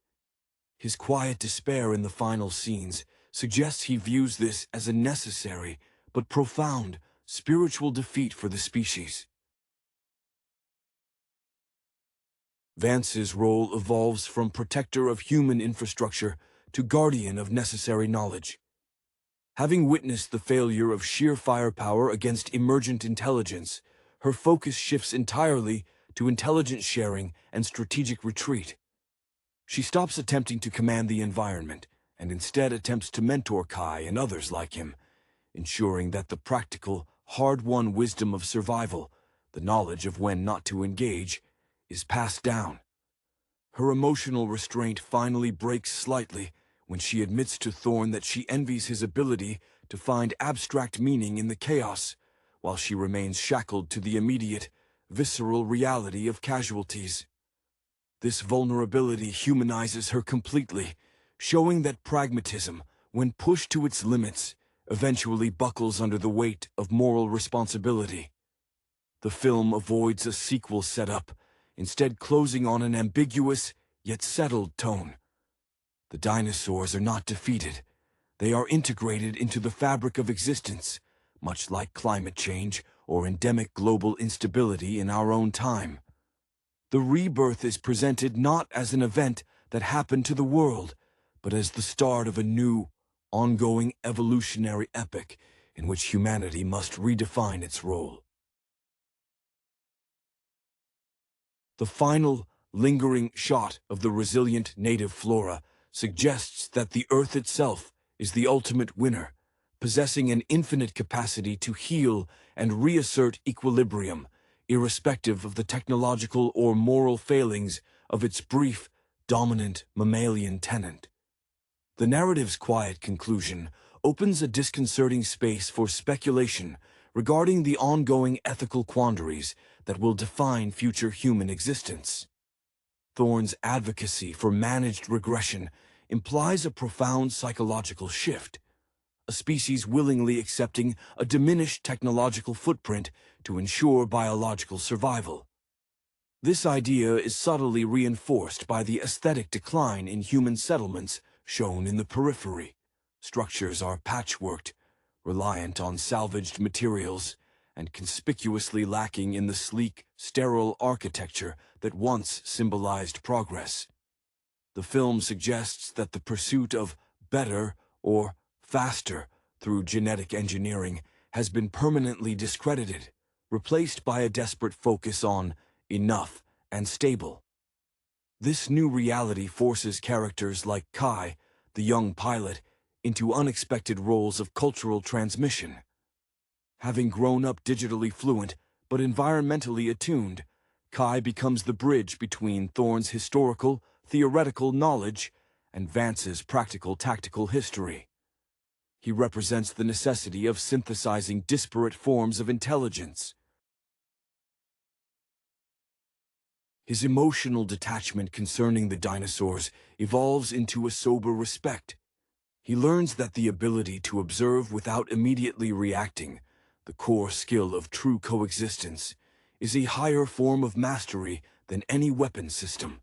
His quiet despair in the final scenes suggests he views this as a necessary but profound spiritual defeat for the species. Vance's role evolves from protector of human infrastructure to guardian of necessary knowledge. Having witnessed the failure of sheer firepower against emergent intelligence, her focus shifts entirely to intelligence sharing and strategic retreat. She stops attempting to command the environment and instead attempts to mentor Kai and others like him, ensuring that the practical, hard-won wisdom of survival, the knowledge of when not to engage, is passed down. Her emotional restraint finally breaks slightly when she admits to Thorne that she envies his ability to find abstract meaning in the chaos, while she remains shackled to the immediate, visceral reality of casualties. This vulnerability humanizes her completely, showing that pragmatism, when pushed to its limits, eventually buckles under the weight of moral responsibility. The film avoids a sequel setup, instead closing on an ambiguous, yet settled tone. The dinosaurs are not defeated. They are integrated into the fabric of existence, much like climate change or endemic global instability in our own time. The rebirth is presented not as an event that happened to the world, but as the start of a new, ongoing evolutionary epic in which humanity must redefine its role. The final, lingering shot of the resilient native flora suggests that the Earth itself is the ultimate winner, possessing an infinite capacity to heal and reassert equilibrium, irrespective of the technological or moral failings of its brief, dominant mammalian tenant. The narrative's quiet conclusion opens a disconcerting space for speculation regarding the ongoing ethical quandaries that will define future human existence. Thorne's advocacy for managed regression implies a profound psychological shift, a species willingly accepting a diminished technological footprint to ensure biological survival. This idea is subtly reinforced by the aesthetic decline in human settlements shown in the periphery. Structures are patchworked, reliant on salvaged materials, and conspicuously lacking in the sleek, sterile architecture that once symbolized progress. The film suggests that the pursuit of better or faster through genetic engineering has been permanently discredited, replaced by a desperate focus on enough and stable. This new reality forces characters like Kai, the young pilot, into unexpected roles of cultural transmission. Having grown up digitally fluent but environmentally attuned, Kai becomes the bridge between Thorne's historical, theoretical knowledge and Vance's practical tactical history. He represents the necessity of synthesizing disparate forms of intelligence. His emotional detachment concerning the dinosaurs evolves into a sober respect. He learns that the ability to observe without immediately reacting, the core skill of true coexistence, is a higher form of mastery than any weapon system.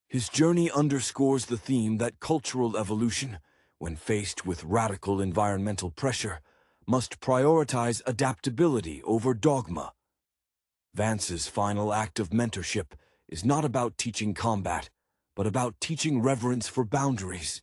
His journey underscores the theme that cultural evolution, when faced with radical environmental pressure, must prioritize adaptability over dogma. Vance's final act of mentorship is not about teaching combat, but about teaching reverence for boundaries.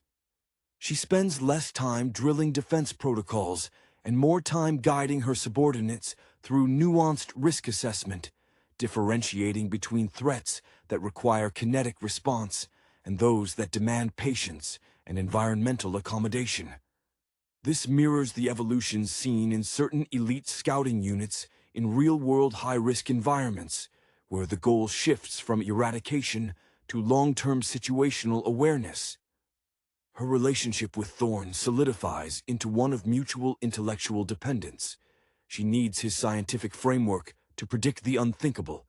She spends less time drilling defense protocols and more time guiding her subordinates through nuanced risk assessment, differentiating between threats that require kinetic response and those that demand patience and environmental accommodation. This mirrors the evolution seen in certain elite scouting units in real-world high-risk environments, where the goal shifts from eradication to long-term situational awareness. Her relationship with Thorne solidifies into one of mutual intellectual dependence. She needs his scientific framework to predict the unthinkable,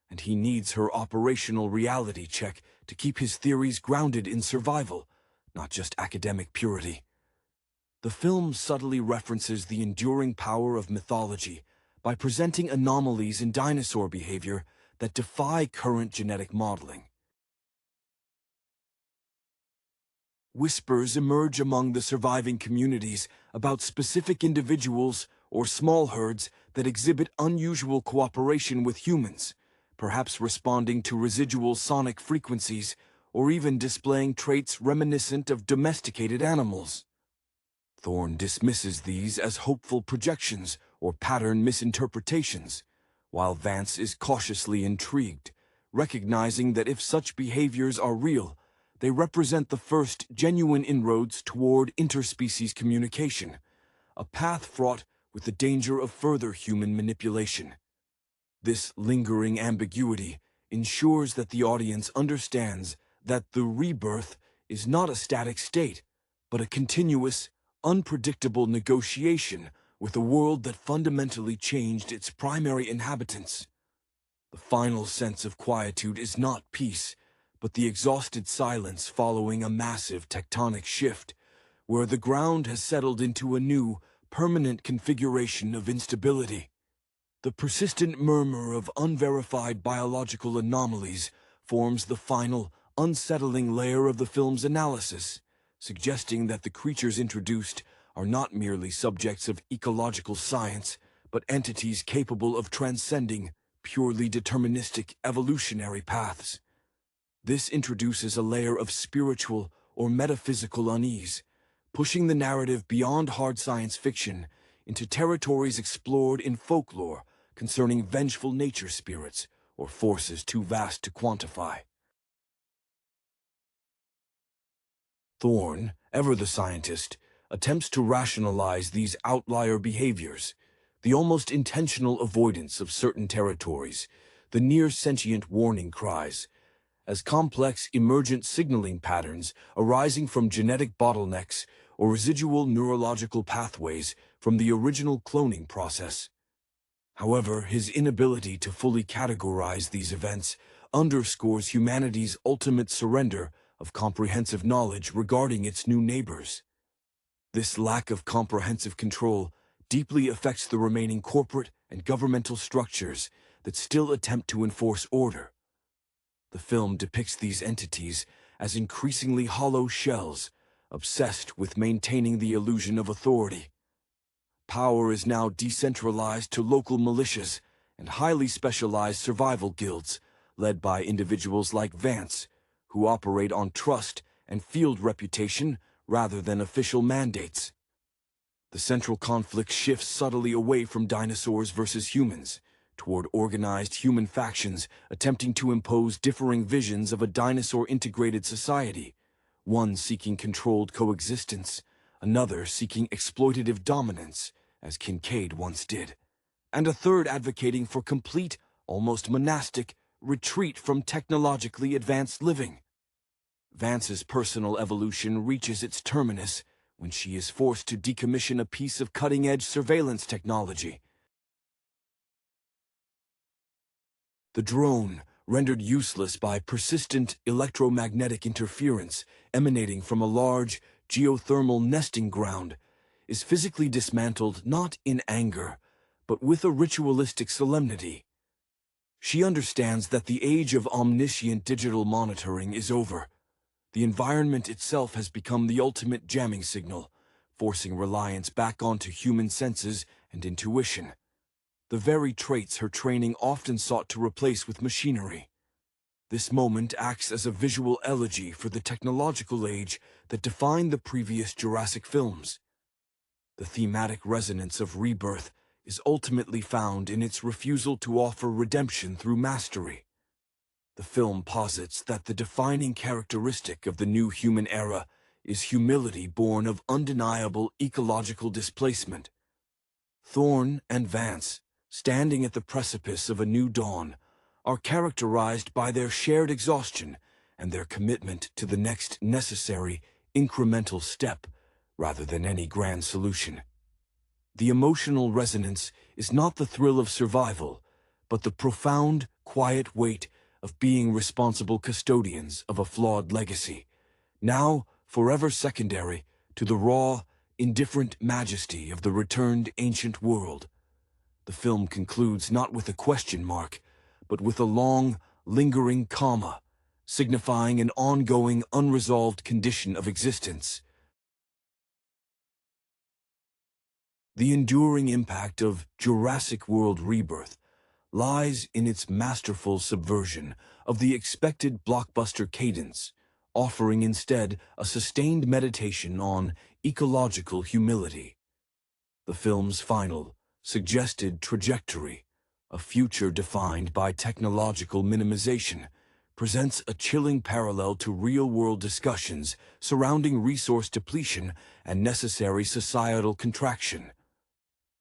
and he needs her operational reality check to keep his theories grounded in survival, not just academic purity. The film subtly references the enduring power of mythology by presenting anomalies in dinosaur behavior that defy current genetic modeling. Whispers emerge among the surviving communities about specific individuals or small herds that exhibit unusual cooperation with humans, perhaps responding to residual sonic frequencies or even displaying traits reminiscent of domesticated animals. Thorne dismisses these as hopeful projections or pattern misinterpretations, while Vance is cautiously intrigued, recognizing that if such behaviors are real, they represent the first genuine inroads toward interspecies communication, a path fraught with the danger of further human manipulation. This lingering ambiguity ensures that the audience understands that the rebirth is not a static state, but a continuous, unpredictable negotiation with a world that fundamentally changed its primary inhabitants. The final sense of quietude is not peace, but the exhausted silence following a massive tectonic shift, where the ground has settled into a new, permanent configuration of instability. The persistent murmur of unverified biological anomalies forms the final, unsettling layer of the film's analysis, suggesting that the creatures introduced are not merely subjects of ecological science, but entities capable of transcending purely deterministic evolutionary paths. This introduces a layer of spiritual or metaphysical unease, pushing the narrative beyond hard science fiction into territories explored in folklore concerning vengeful nature spirits or forces too vast to quantify. Thorne, ever the scientist, attempts to rationalize these outlier behaviors, the almost intentional avoidance of certain territories, the near-sentient warning cries, as complex emergent signaling patterns arising from genetic bottlenecks or residual neurological pathways from the original cloning process. However, his inability to fully categorize these events underscores humanity's ultimate surrender of comprehensive knowledge regarding its new neighbors. This lack of comprehensive control deeply affects the remaining corporate and governmental structures that still attempt to enforce order. The film depicts these entities as increasingly hollow shells, obsessed with maintaining the illusion of authority. Power is now decentralized to local militias and highly specialized survival guilds, led by individuals like Vance, who operate on trust and field reputation rather than official mandates. The central conflict shifts subtly away from dinosaurs versus humans, toward organized human factions attempting to impose differing visions of a dinosaur-integrated society, one seeking controlled coexistence, another seeking exploitative dominance, as Kincaid once did, and a third advocating for complete, almost monastic, retreat from technologically advanced living. Vance's personal evolution reaches its terminus when she is forced to decommission a piece of cutting-edge surveillance technology. The drone, rendered useless by persistent electromagnetic interference emanating from a large, geothermal nesting ground, is physically dismantled not in anger, but with a ritualistic solemnity. She understands that the age of omniscient digital monitoring is over. The environment itself has become the ultimate jamming signal, forcing reliance back onto human senses and intuition, the very traits her training often sought to replace with machinery. This moment acts as a visual elegy for the technological age that defined the previous Jurassic films. The thematic resonance of Rebirth is ultimately found in its refusal to offer redemption through mastery. The film posits that the defining characteristic of the new human era is humility born of undeniable ecological displacement. Thorne and Vance, standing at the precipice of a new dawn, are characterized by their shared exhaustion and their commitment to the next necessary, incremental step, rather than any grand solution. The emotional resonance is not the thrill of survival, but the profound, quiet weight of being responsible custodians of a flawed legacy, now forever secondary to the raw, indifferent majesty of the returned ancient world. The film concludes not with a question mark, but with a long, lingering comma, signifying an ongoing, unresolved condition of existence. The enduring impact of Jurassic World Rebirth lies in its masterful subversion of the expected blockbuster cadence, offering instead a sustained meditation on ecological humility. The film's final, suggested trajectory, a future defined by technological minimization, presents a chilling parallel to real-world discussions surrounding resource depletion and necessary societal contraction.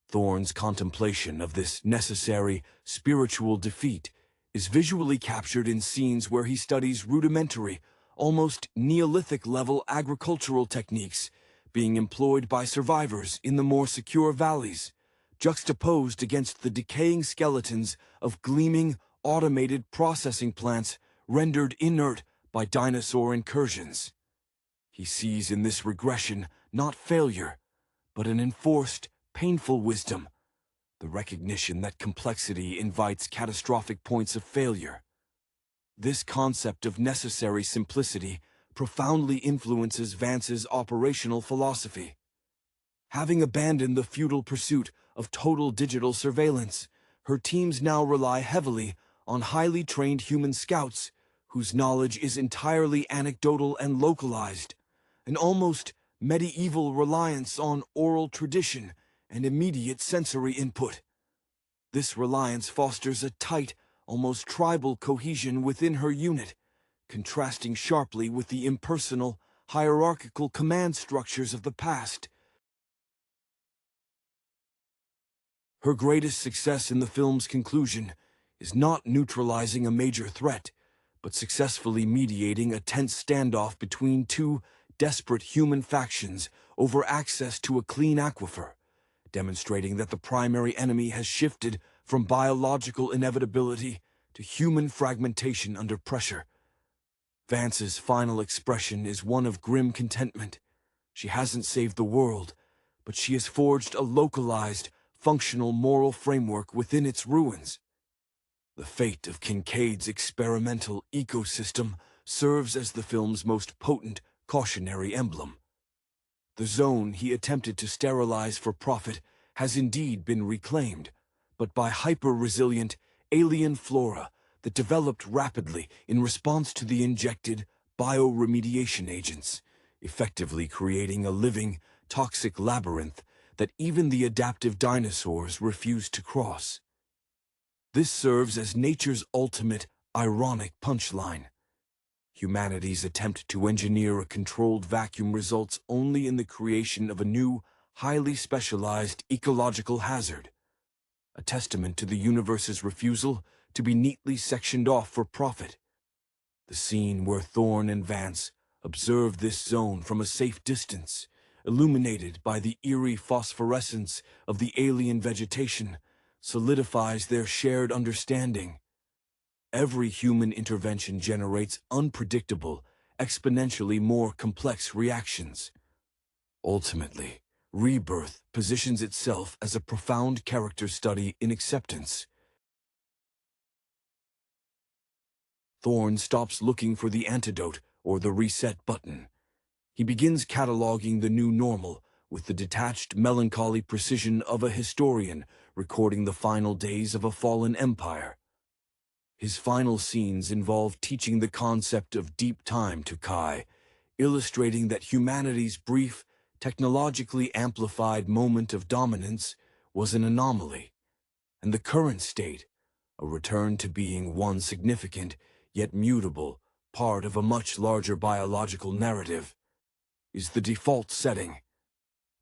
Thorne's contemplation of this necessary spiritual defeat is visually captured in scenes where he studies rudimentary, almost Neolithic-level agricultural techniques being employed by survivors in the more secure valleys, juxtaposed against the decaying skeletons of gleaming, automated processing plants rendered inert by dinosaur incursions. He sees in this regression not failure, but an enforced, painful wisdom, the recognition that complexity invites catastrophic points of failure. This concept of necessary simplicity profoundly influences Vance's operational philosophy. Having abandoned the futile pursuit of total digital surveillance, her teams now rely heavily on highly trained human scouts whose knowledge is entirely anecdotal and localized, an almost medieval reliance on oral tradition and immediate sensory input. This reliance fosters a tight, almost tribal cohesion within her unit, contrasting sharply with the impersonal, hierarchical command structures of the past. Her greatest success in the film's conclusion is not neutralizing a major threat, but successfully mediating a tense standoff between two desperate human factions over access to a clean aquifer, demonstrating that the primary enemy has shifted from biological inevitability to human fragmentation under pressure. Vance's final expression is one of grim contentment. She hasn't saved the world, but she has forged a localized, functional moral framework within its ruins. The fate of Kincaid's experimental ecosystem serves as the film's most potent cautionary emblem. The zone he attempted to sterilize for profit has indeed been reclaimed, but by hyper-resilient alien flora that developed rapidly in response to the injected bioremediation agents, effectively creating a living, toxic labyrinth that even the adaptive dinosaurs refused to cross. This serves as nature's ultimate, ironic punchline. Humanity's attempt to engineer a controlled vacuum results only in the creation of a new, highly specialized ecological hazard, a testament to the universe's refusal to be neatly sectioned off for profit. The scene where Thorne and Vance observe this zone from a safe distance, illuminated by the eerie phosphorescence of the alien vegetation, solidifies their shared understanding. Every human intervention generates unpredictable, exponentially more complex reactions. Ultimately, Rebirth positions itself as a profound character study in acceptance. Thorne stops looking for the antidote or the reset button. He begins cataloging the new normal with the detached, melancholy precision of a historian recording the final days of a fallen empire. His final scenes involve teaching the concept of deep time to Kai, illustrating that humanity's brief, technologically amplified moment of dominance was an anomaly, and the current state, a return to being one significant, yet mutable, part of a much larger biological narrative, is the default setting.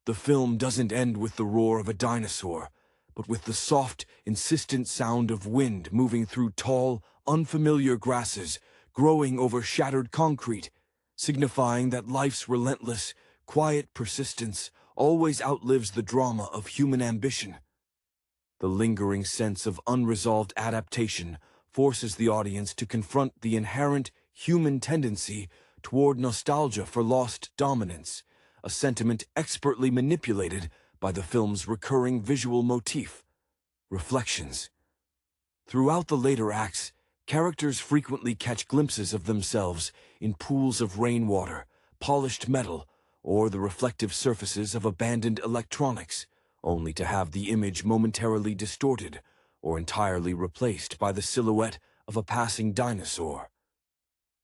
The film doesn't end with the roar of a dinosaur, but with the soft, insistent sound of wind moving through tall, unfamiliar grasses, growing over shattered concrete, signifying that life's relentless, quiet persistence always outlives the drama of human ambition. The lingering sense of unresolved adaptation forces the audience to confront the inherent human tendency toward nostalgia for lost dominance, a sentiment expertly manipulated by the film's recurring visual motif, reflections. Throughout the later acts, characters frequently catch glimpses of themselves in pools of rainwater, polished metal, or the reflective surfaces of abandoned electronics, only to have the image momentarily distorted or entirely replaced by the silhouette of a passing dinosaur.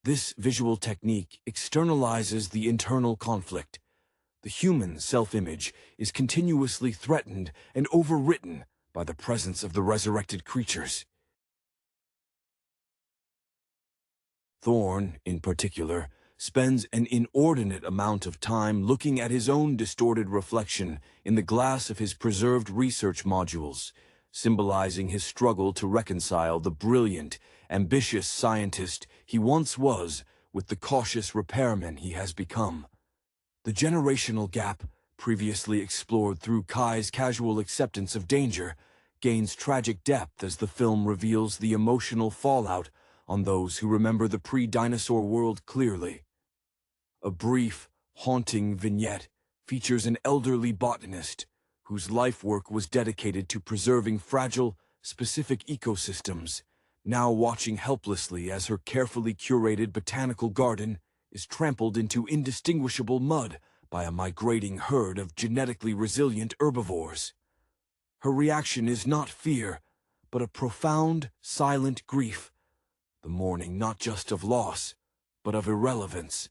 This visual technique externalizes the internal conflict. The human self-image is continuously threatened and overwritten by the presence of the resurrected creatures. Thorne, in particular, spends an inordinate amount of time looking at his own distorted reflection in the glass of his preserved research modules, symbolizing his struggle to reconcile the brilliant, ambitious scientist he once was with the cautious repairman he has become. The generational gap, previously explored through Kai's casual acceptance of danger, gains tragic depth as the film reveals the emotional fallout on those who remember the pre-dinosaur world clearly. A brief, haunting vignette features an elderly botanist whose life work was dedicated to preserving fragile, specific ecosystems, now watching helplessly as her carefully curated botanical garden is trampled into indistinguishable mud by a migrating herd of genetically resilient herbivores. Her reaction is not fear, but a profound, silent grief, the mourning not just of loss, but of irrelevance.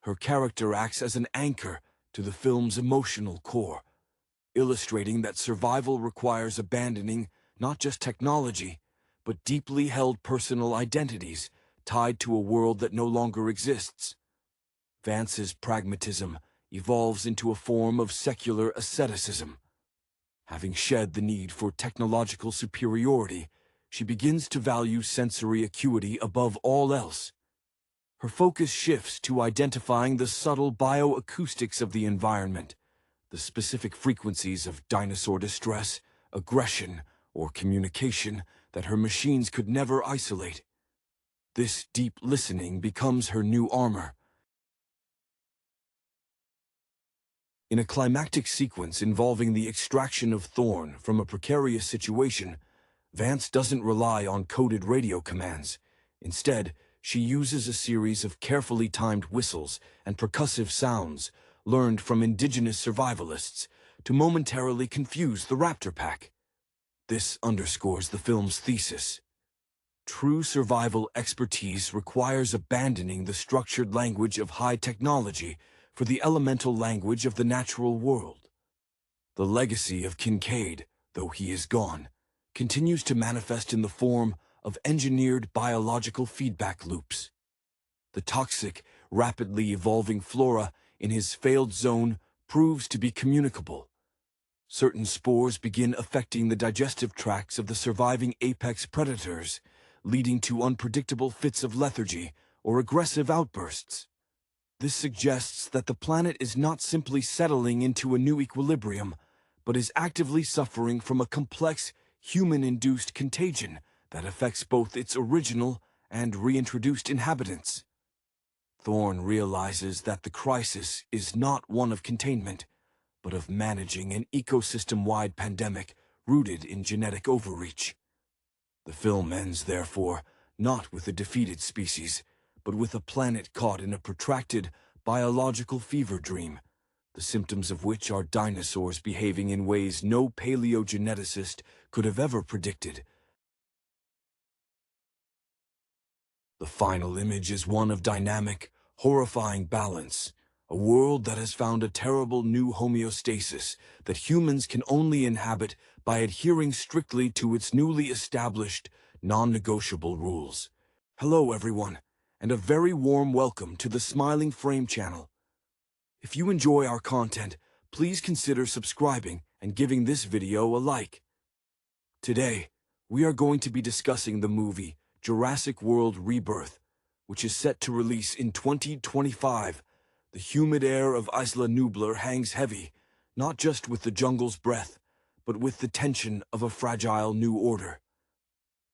Her character acts as an anchor to the film's emotional core, illustrating that survival requires abandoning not just technology, but deeply held personal identities tied to a world that no longer exists. Vance's pragmatism evolves into a form of secular asceticism. Having shed the need for technological superiority, she begins to value sensory acuity above all else. Her focus shifts to identifying the subtle bioacoustics of the environment, the specific frequencies of dinosaur distress, aggression, or communication that her machines could never isolate. This deep listening becomes her new armor. In a climactic sequence involving the extraction of Thorne from a precarious situation, Vance doesn't rely on coded radio commands. Instead, she uses a series of carefully timed whistles and percussive sounds learned from indigenous survivalists to momentarily confuse the raptor pack. This underscores the film's thesis. True survival expertise requires abandoning the structured language of high technology for the elemental language of the natural world. The legacy of Kincaid, though he is gone, continues to manifest in the form of engineered biological feedback loops. The toxic, rapidly evolving flora in his failed zone proves to be communicable. Certain spores begin affecting the digestive tracts of the surviving apex predators, leading to unpredictable fits of lethargy or aggressive outbursts. This suggests that the planet is not simply settling into a new equilibrium, but is actively suffering from a complex, human-induced contagion that affects both its original and reintroduced inhabitants. Thorne realizes that the crisis is not one of containment, but of managing an ecosystem-wide pandemic rooted in genetic overreach. The film ends, therefore, not with a defeated species, but with a planet caught in a protracted biological fever dream, the symptoms of which are dinosaurs behaving in ways no paleogeneticist could have ever predicted. The final image is one of dynamic, horrifying balance, a world that has found a terrible new homeostasis that humans can only inhabit by adhering strictly to its newly established, non-negotiable rules. Hello everyone, and a very warm welcome to the Smiling Frame channel. If you enjoy our content, please consider subscribing and giving this video a like. Today, we are going to be discussing the movie Jurassic World Rebirth, which is set to release in 2025. The humid air of Isla Nublar hangs heavy, not just with the jungle's breath, but with the tension of a fragile new order.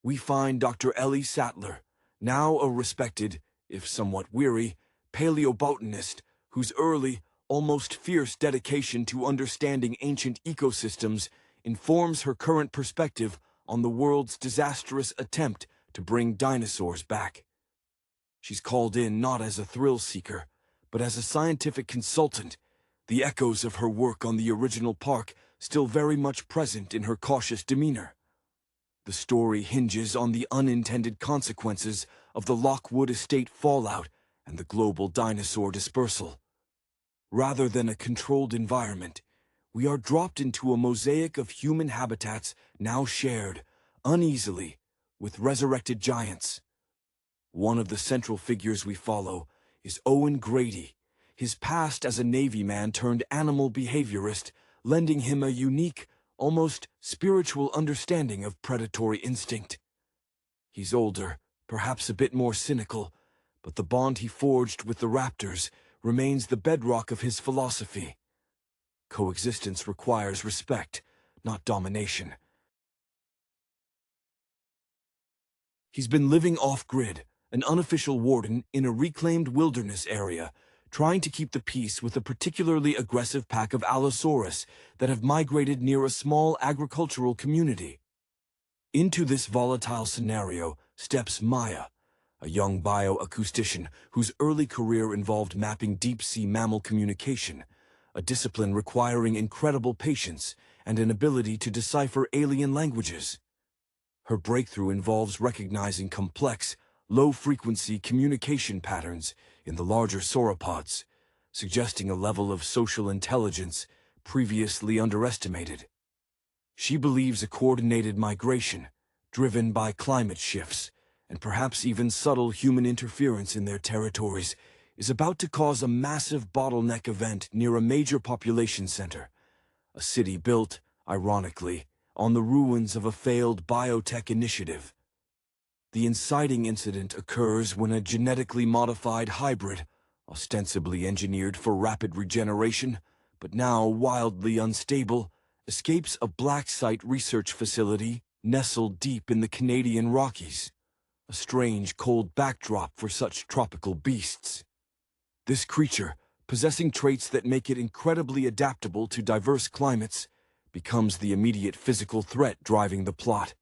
We find Dr. Ellie Satler, now a respected, if somewhat weary, paleobotanist whose early, almost fierce dedication to understanding ancient ecosystems informs her current perspective on the world's disastrous attempt to bring dinosaurs back. She's called in not as a thrill seeker, but as a scientific consultant, the echoes of her work on the original park still very much present in her cautious demeanor. The story hinges on the unintended consequences of the Lockwood Estate fallout and the global dinosaur dispersal. Rather than a controlled environment, we are dropped into a mosaic of human habitats now shared, uneasily, with resurrected giants. One of the central figures we follow is Owen Grady, his past as a Navy man turned animal behaviorist, lending him a unique, almost spiritual understanding of predatory instinct. He's older, perhaps a bit more cynical, but the bond he forged with the raptors remains the bedrock of his philosophy. Coexistence requires respect, not domination. He's been living off-grid, an unofficial warden in a reclaimed wilderness area, trying to keep the peace with a particularly aggressive pack of Allosaurus that have migrated near a small agricultural community. Into this volatile scenario steps Maya, a young bioacoustician whose early career involved mapping deep-sea mammal communication, a discipline requiring incredible patience and an ability to decipher alien languages. Her breakthrough involves recognizing complex, low-frequency communication patterns in the larger sauropods, suggesting a level of social intelligence previously underestimated. She believes a coordinated migration, driven by climate shifts, and perhaps even subtle human interference in their territories, is about to cause a massive bottleneck event near a major population center, a city built, ironically, on the ruins of a failed biotech initiative. The inciting incident occurs when a genetically modified hybrid, ostensibly engineered for rapid regeneration, but now wildly unstable, escapes a black site research facility nestled deep in the Canadian Rockies, a strange cold backdrop for such tropical beasts. This creature, possessing traits that make it incredibly adaptable to diverse climates, becomes the immediate physical threat driving the plot.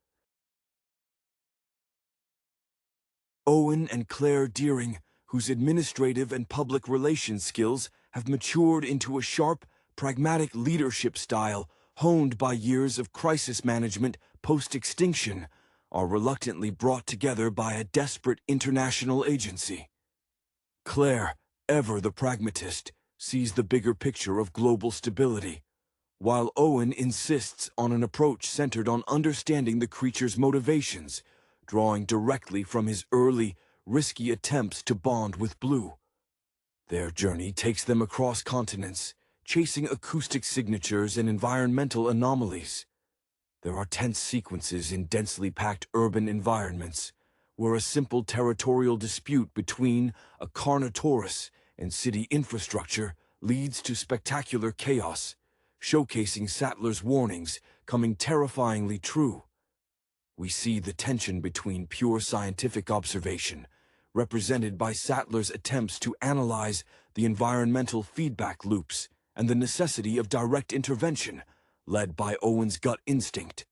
Owen and Claire Deering, whose administrative and public relations skills have matured into a sharp, pragmatic leadership style honed by years of crisis management post-extinction, are reluctantly brought together by a desperate international agency. Claire, ever the pragmatist, sees the bigger picture of global stability, while Owen insists on an approach centered on understanding the creature's motivations, drawing directly from his early, risky attempts to bond with Blue. Their journey takes them across continents, chasing acoustic signatures and environmental anomalies. There are tense sequences in densely packed urban environments, where a simple territorial dispute between a Carnotaurus and city infrastructure leads to spectacular chaos, showcasing Satler's warnings coming terrifyingly true. We see the tension between pure scientific observation, represented by Satler's attempts to analyze the environmental feedback loops, and the necessity of direct intervention, led by Owen's gut instinct.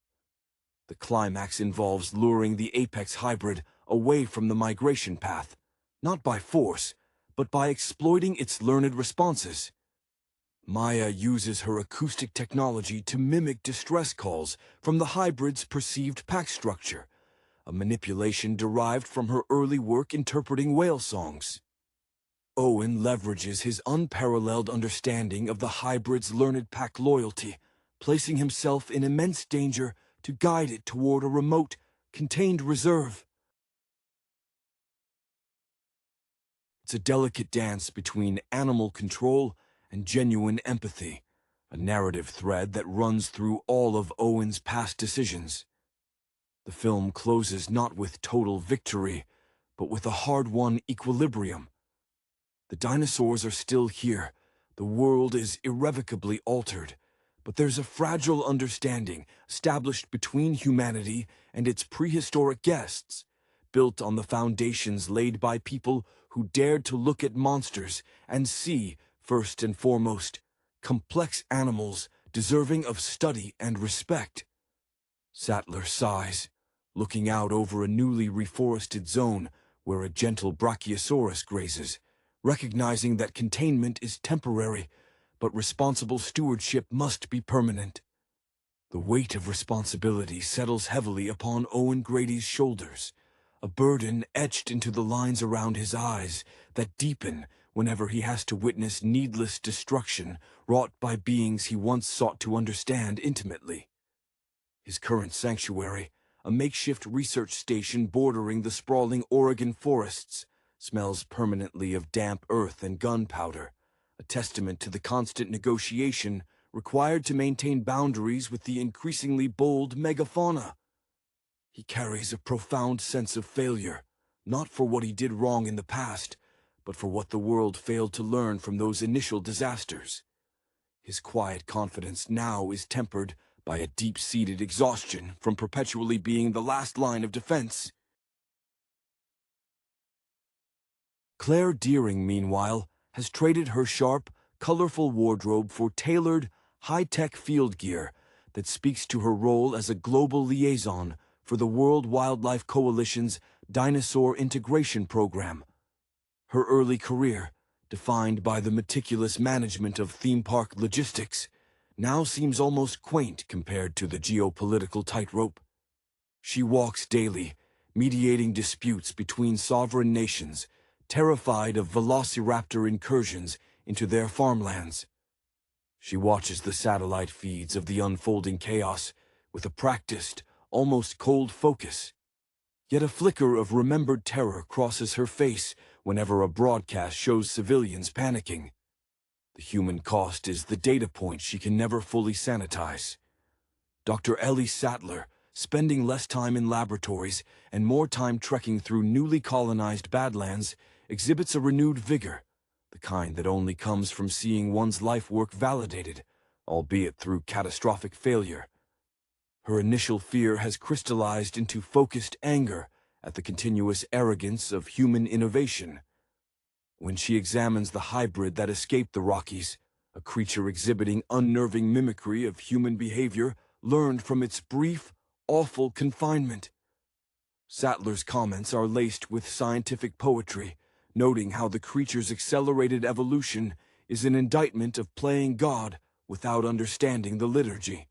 The climax involves luring the apex hybrid away from the migration path, not by force, but by exploiting its learned responses. Maya uses her acoustic technology to mimic distress calls from the hybrid's perceived pack structure, a manipulation derived from her early work interpreting whale songs. Owen leverages his unparalleled understanding of the hybrid's learned pack loyalty, placing himself in immense danger to guide it toward a remote, contained reserve. It's a delicate dance between animal control and genuine empathy, a narrative thread that runs through all of Owen's past decisions. The film closes not with total victory, but with a hard-won equilibrium. The dinosaurs are still here, the world is irrevocably altered, but there's a fragile understanding established between humanity and its prehistoric guests, built on the foundations laid by people who dared to look at monsters and see, first and foremost, complex animals deserving of study and respect. Satler sighs, looking out over a newly reforested zone where a gentle brachiosaurus grazes, recognizing that containment is temporary, but responsible stewardship must be permanent. The weight of responsibility settles heavily upon Owen Grady's shoulders, a burden etched into the lines around his eyes that deepen whenever he has to witness needless destruction wrought by beings he once sought to understand intimately. His current sanctuary, a makeshift research station bordering the sprawling Oregon forests, smells permanently of damp earth and gunpowder, a testament to the constant negotiation required to maintain boundaries with the increasingly bold megafauna. He carries a profound sense of failure, not for what he did wrong in the past, but for what the world failed to learn from those initial disasters. His quiet confidence now is tempered by a deep-seated exhaustion from perpetually being the last line of defense. Claire Deering, meanwhile, has traded her sharp, colorful wardrobe for tailored, high-tech field gear that speaks to her role as a global liaison for the World Wildlife Coalition's Dinosaur Integration Program. Her early career, defined by the meticulous management of theme park logistics, now seems almost quaint compared to the geopolitical tightrope. She walks daily, mediating disputes between sovereign nations, terrified of velociraptor incursions into their farmlands. She watches the satellite feeds of the unfolding chaos with a practiced, almost cold focus. Yet a flicker of remembered terror crosses her face whenever a broadcast shows civilians panicking. The human cost is the data point she can never fully sanitize. Dr. Ellie Satler, spending less time in laboratories and more time trekking through newly colonized badlands, exhibits a renewed vigor, the kind that only comes from seeing one's life work validated, albeit through catastrophic failure. Her initial fear has crystallized into focused anger at the continuous arrogance of human innovation. When she examines the hybrid that escaped the Rockies, a creature exhibiting unnerving mimicry of human behavior learned from its brief, awful confinement. Satler's comments are laced with scientific poetry, noting how the creature's accelerated evolution is an indictment of playing God without understanding the liturgy.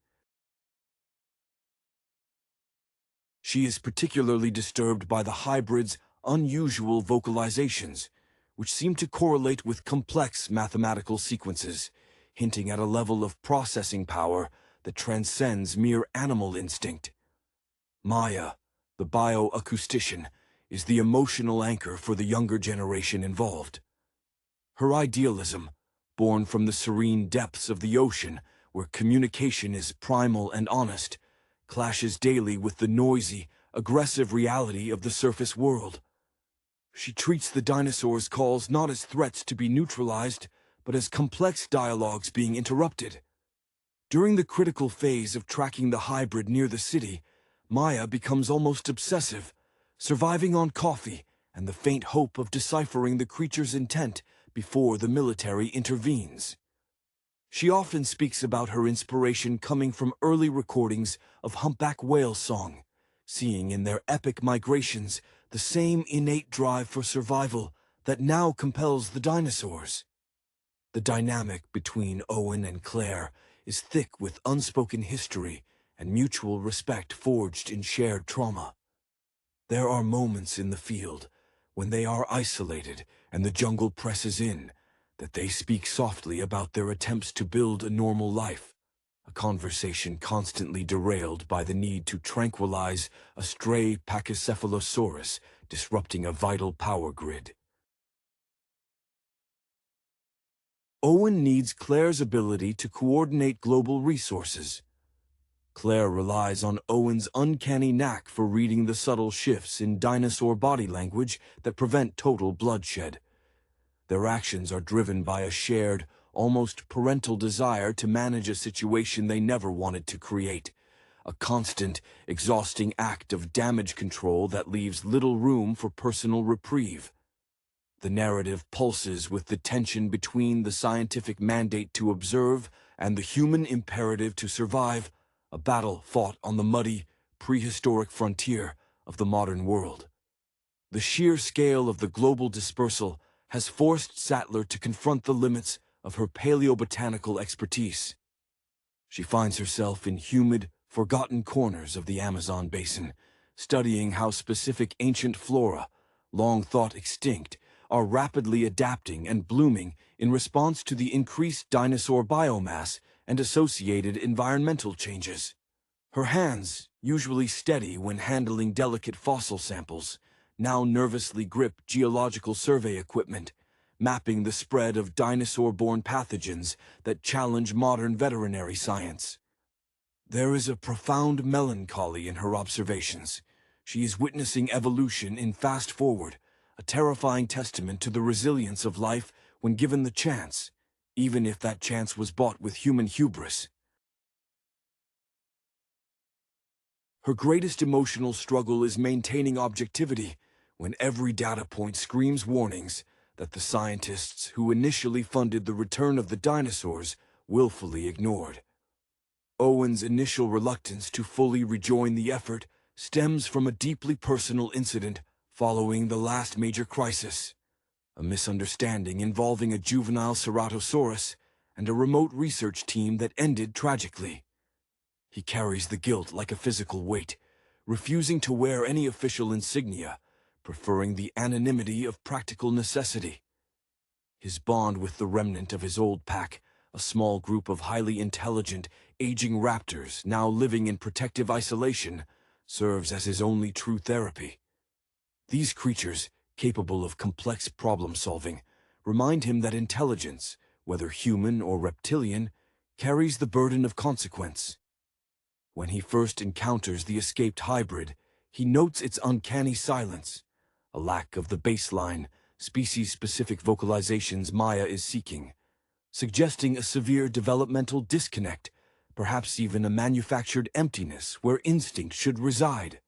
She is particularly disturbed by the hybrid's unusual vocalizations, which seem to correlate with complex mathematical sequences, hinting at a level of processing power that transcends mere animal instinct. Maya, the bioacoustician, is the emotional anchor for the younger generation involved. Her idealism, born from the serene depths of the ocean, where communication is primal and honest, clashes daily with the noisy, aggressive reality of the surface world. She treats the dinosaurs' calls not as threats to be neutralized, but as complex dialogues being interrupted. During the critical phase of tracking the hybrid near the city, Maya becomes almost obsessive, surviving on coffee and the faint hope of deciphering the creature's intent before the military intervenes. She often speaks about her inspiration coming from early recordings of humpback whale song, seeing in their epic migrations the same innate drive for survival that now compels the dinosaurs. The dynamic between Owen and Claire is thick with unspoken history and mutual respect forged in shared trauma. There are moments in the field when they are isolated and the jungle presses in, that they speak softly about their attempts to build a normal life, a conversation constantly derailed by the need to tranquilize a stray Pachycephalosaurus disrupting a vital power grid. Owen needs Claire's ability to coordinate global resources. Claire relies on Owen's uncanny knack for reading the subtle shifts in dinosaur body language that prevent total bloodshed. Their actions are driven by a shared, almost parental desire to manage a situation they never wanted to create. A constant, exhausting act of damage control that leaves little room for personal reprieve. The narrative pulses with the tension between the scientific mandate to observe and the human imperative to survive, a battle fought on the muddy, prehistoric frontier of the modern world. The sheer scale of the global dispersal has forced Satler to confront the limits of her paleobotanical expertise. She finds herself in humid, forgotten corners of the Amazon basin, studying how specific ancient flora, long thought extinct, are rapidly adapting and blooming in response to the increased dinosaur biomass and associated environmental changes. Her hands, usually steady when handling delicate fossil samples, now nervously grip geological survey equipment, mapping the spread of dinosaur-borne pathogens that challenge modern veterinary science. There is a profound melancholy in her observations. She is witnessing evolution in fast forward, a terrifying testament to the resilience of life when given the chance, even if that chance was bought with human hubris. Her greatest emotional struggle is maintaining objectivity when every data point screams warnings that the scientists who initially funded the return of the dinosaurs willfully ignored. Owen's initial reluctance to fully rejoin the effort stems from a deeply personal incident following the last major crisis, a misunderstanding involving a juvenile ceratosaurus and a remote research team that ended tragically. He carries the guilt like a physical weight, refusing to wear any official insignia, preferring the anonymity of practical necessity. His bond with the remnant of his old pack, a small group of highly intelligent, aging raptors now living in protective isolation, serves as his only true therapy. These creatures, capable of complex problem-solving, remind him that intelligence, whether human or reptilian, carries the burden of consequence. When he first encounters the escaped hybrid, he notes its uncanny silence, a lack of the baseline, species-specific vocalizations Maya is seeking, suggesting a severe developmental disconnect, perhaps even a manufactured emptiness where instinct should reside.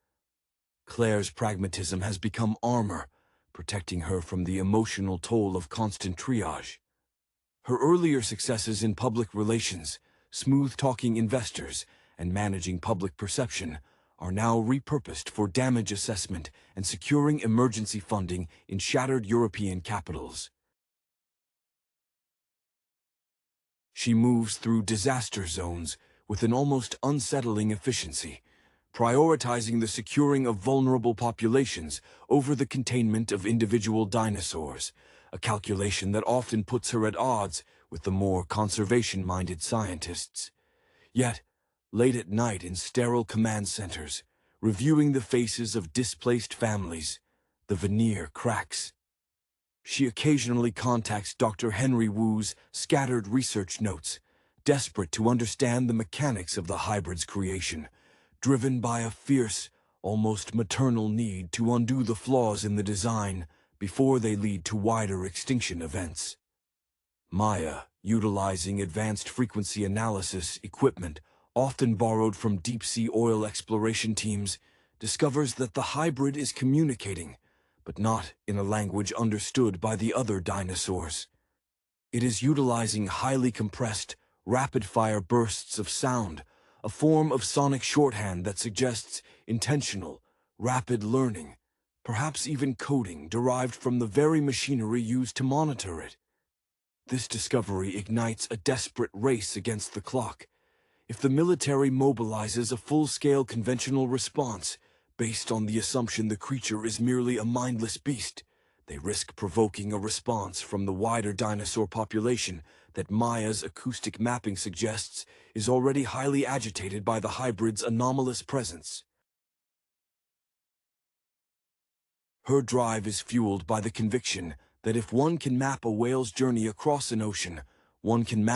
Claire's pragmatism has become armor, protecting her from the emotional toll of constant triage. Her earlier successes in public relations, smooth-talking investors, and managing public perception are now repurposed for damage assessment and securing emergency funding in shattered European capitals. She moves through disaster zones with an almost unsettling efficiency, prioritizing the securing of vulnerable populations over the containment of individual dinosaurs, a calculation that often puts her at odds with the more conservation-minded scientists. Yet, late at night in sterile command centers, reviewing the faces of displaced families, the veneer cracks. She occasionally contacts Dr. Henry Wu's scattered research notes, desperate to understand the mechanics of the hybrid's creation, driven by a fierce, almost maternal need to undo the flaws in the design before they lead to wider extinction events. Maya, utilizing advanced frequency analysis equipment often borrowed from deep-sea oil exploration teams, discovers that the hybrid is communicating, but not in a language understood by the other dinosaurs. It is utilizing highly compressed, rapid-fire bursts of sound, a form of sonic shorthand that suggests intentional, rapid learning, perhaps even coding derived from the very machinery used to monitor it. This discovery ignites a desperate race against the clock. If the military mobilizes a full-scale conventional response based on the assumption the creature is merely a mindless beast, they risk provoking a response from the wider dinosaur population that Maya's acoustic mapping suggests is already highly agitated by the hybrid's anomalous presence. Her drive is fueled by the conviction that if one can map a whale's journey across an ocean, one can map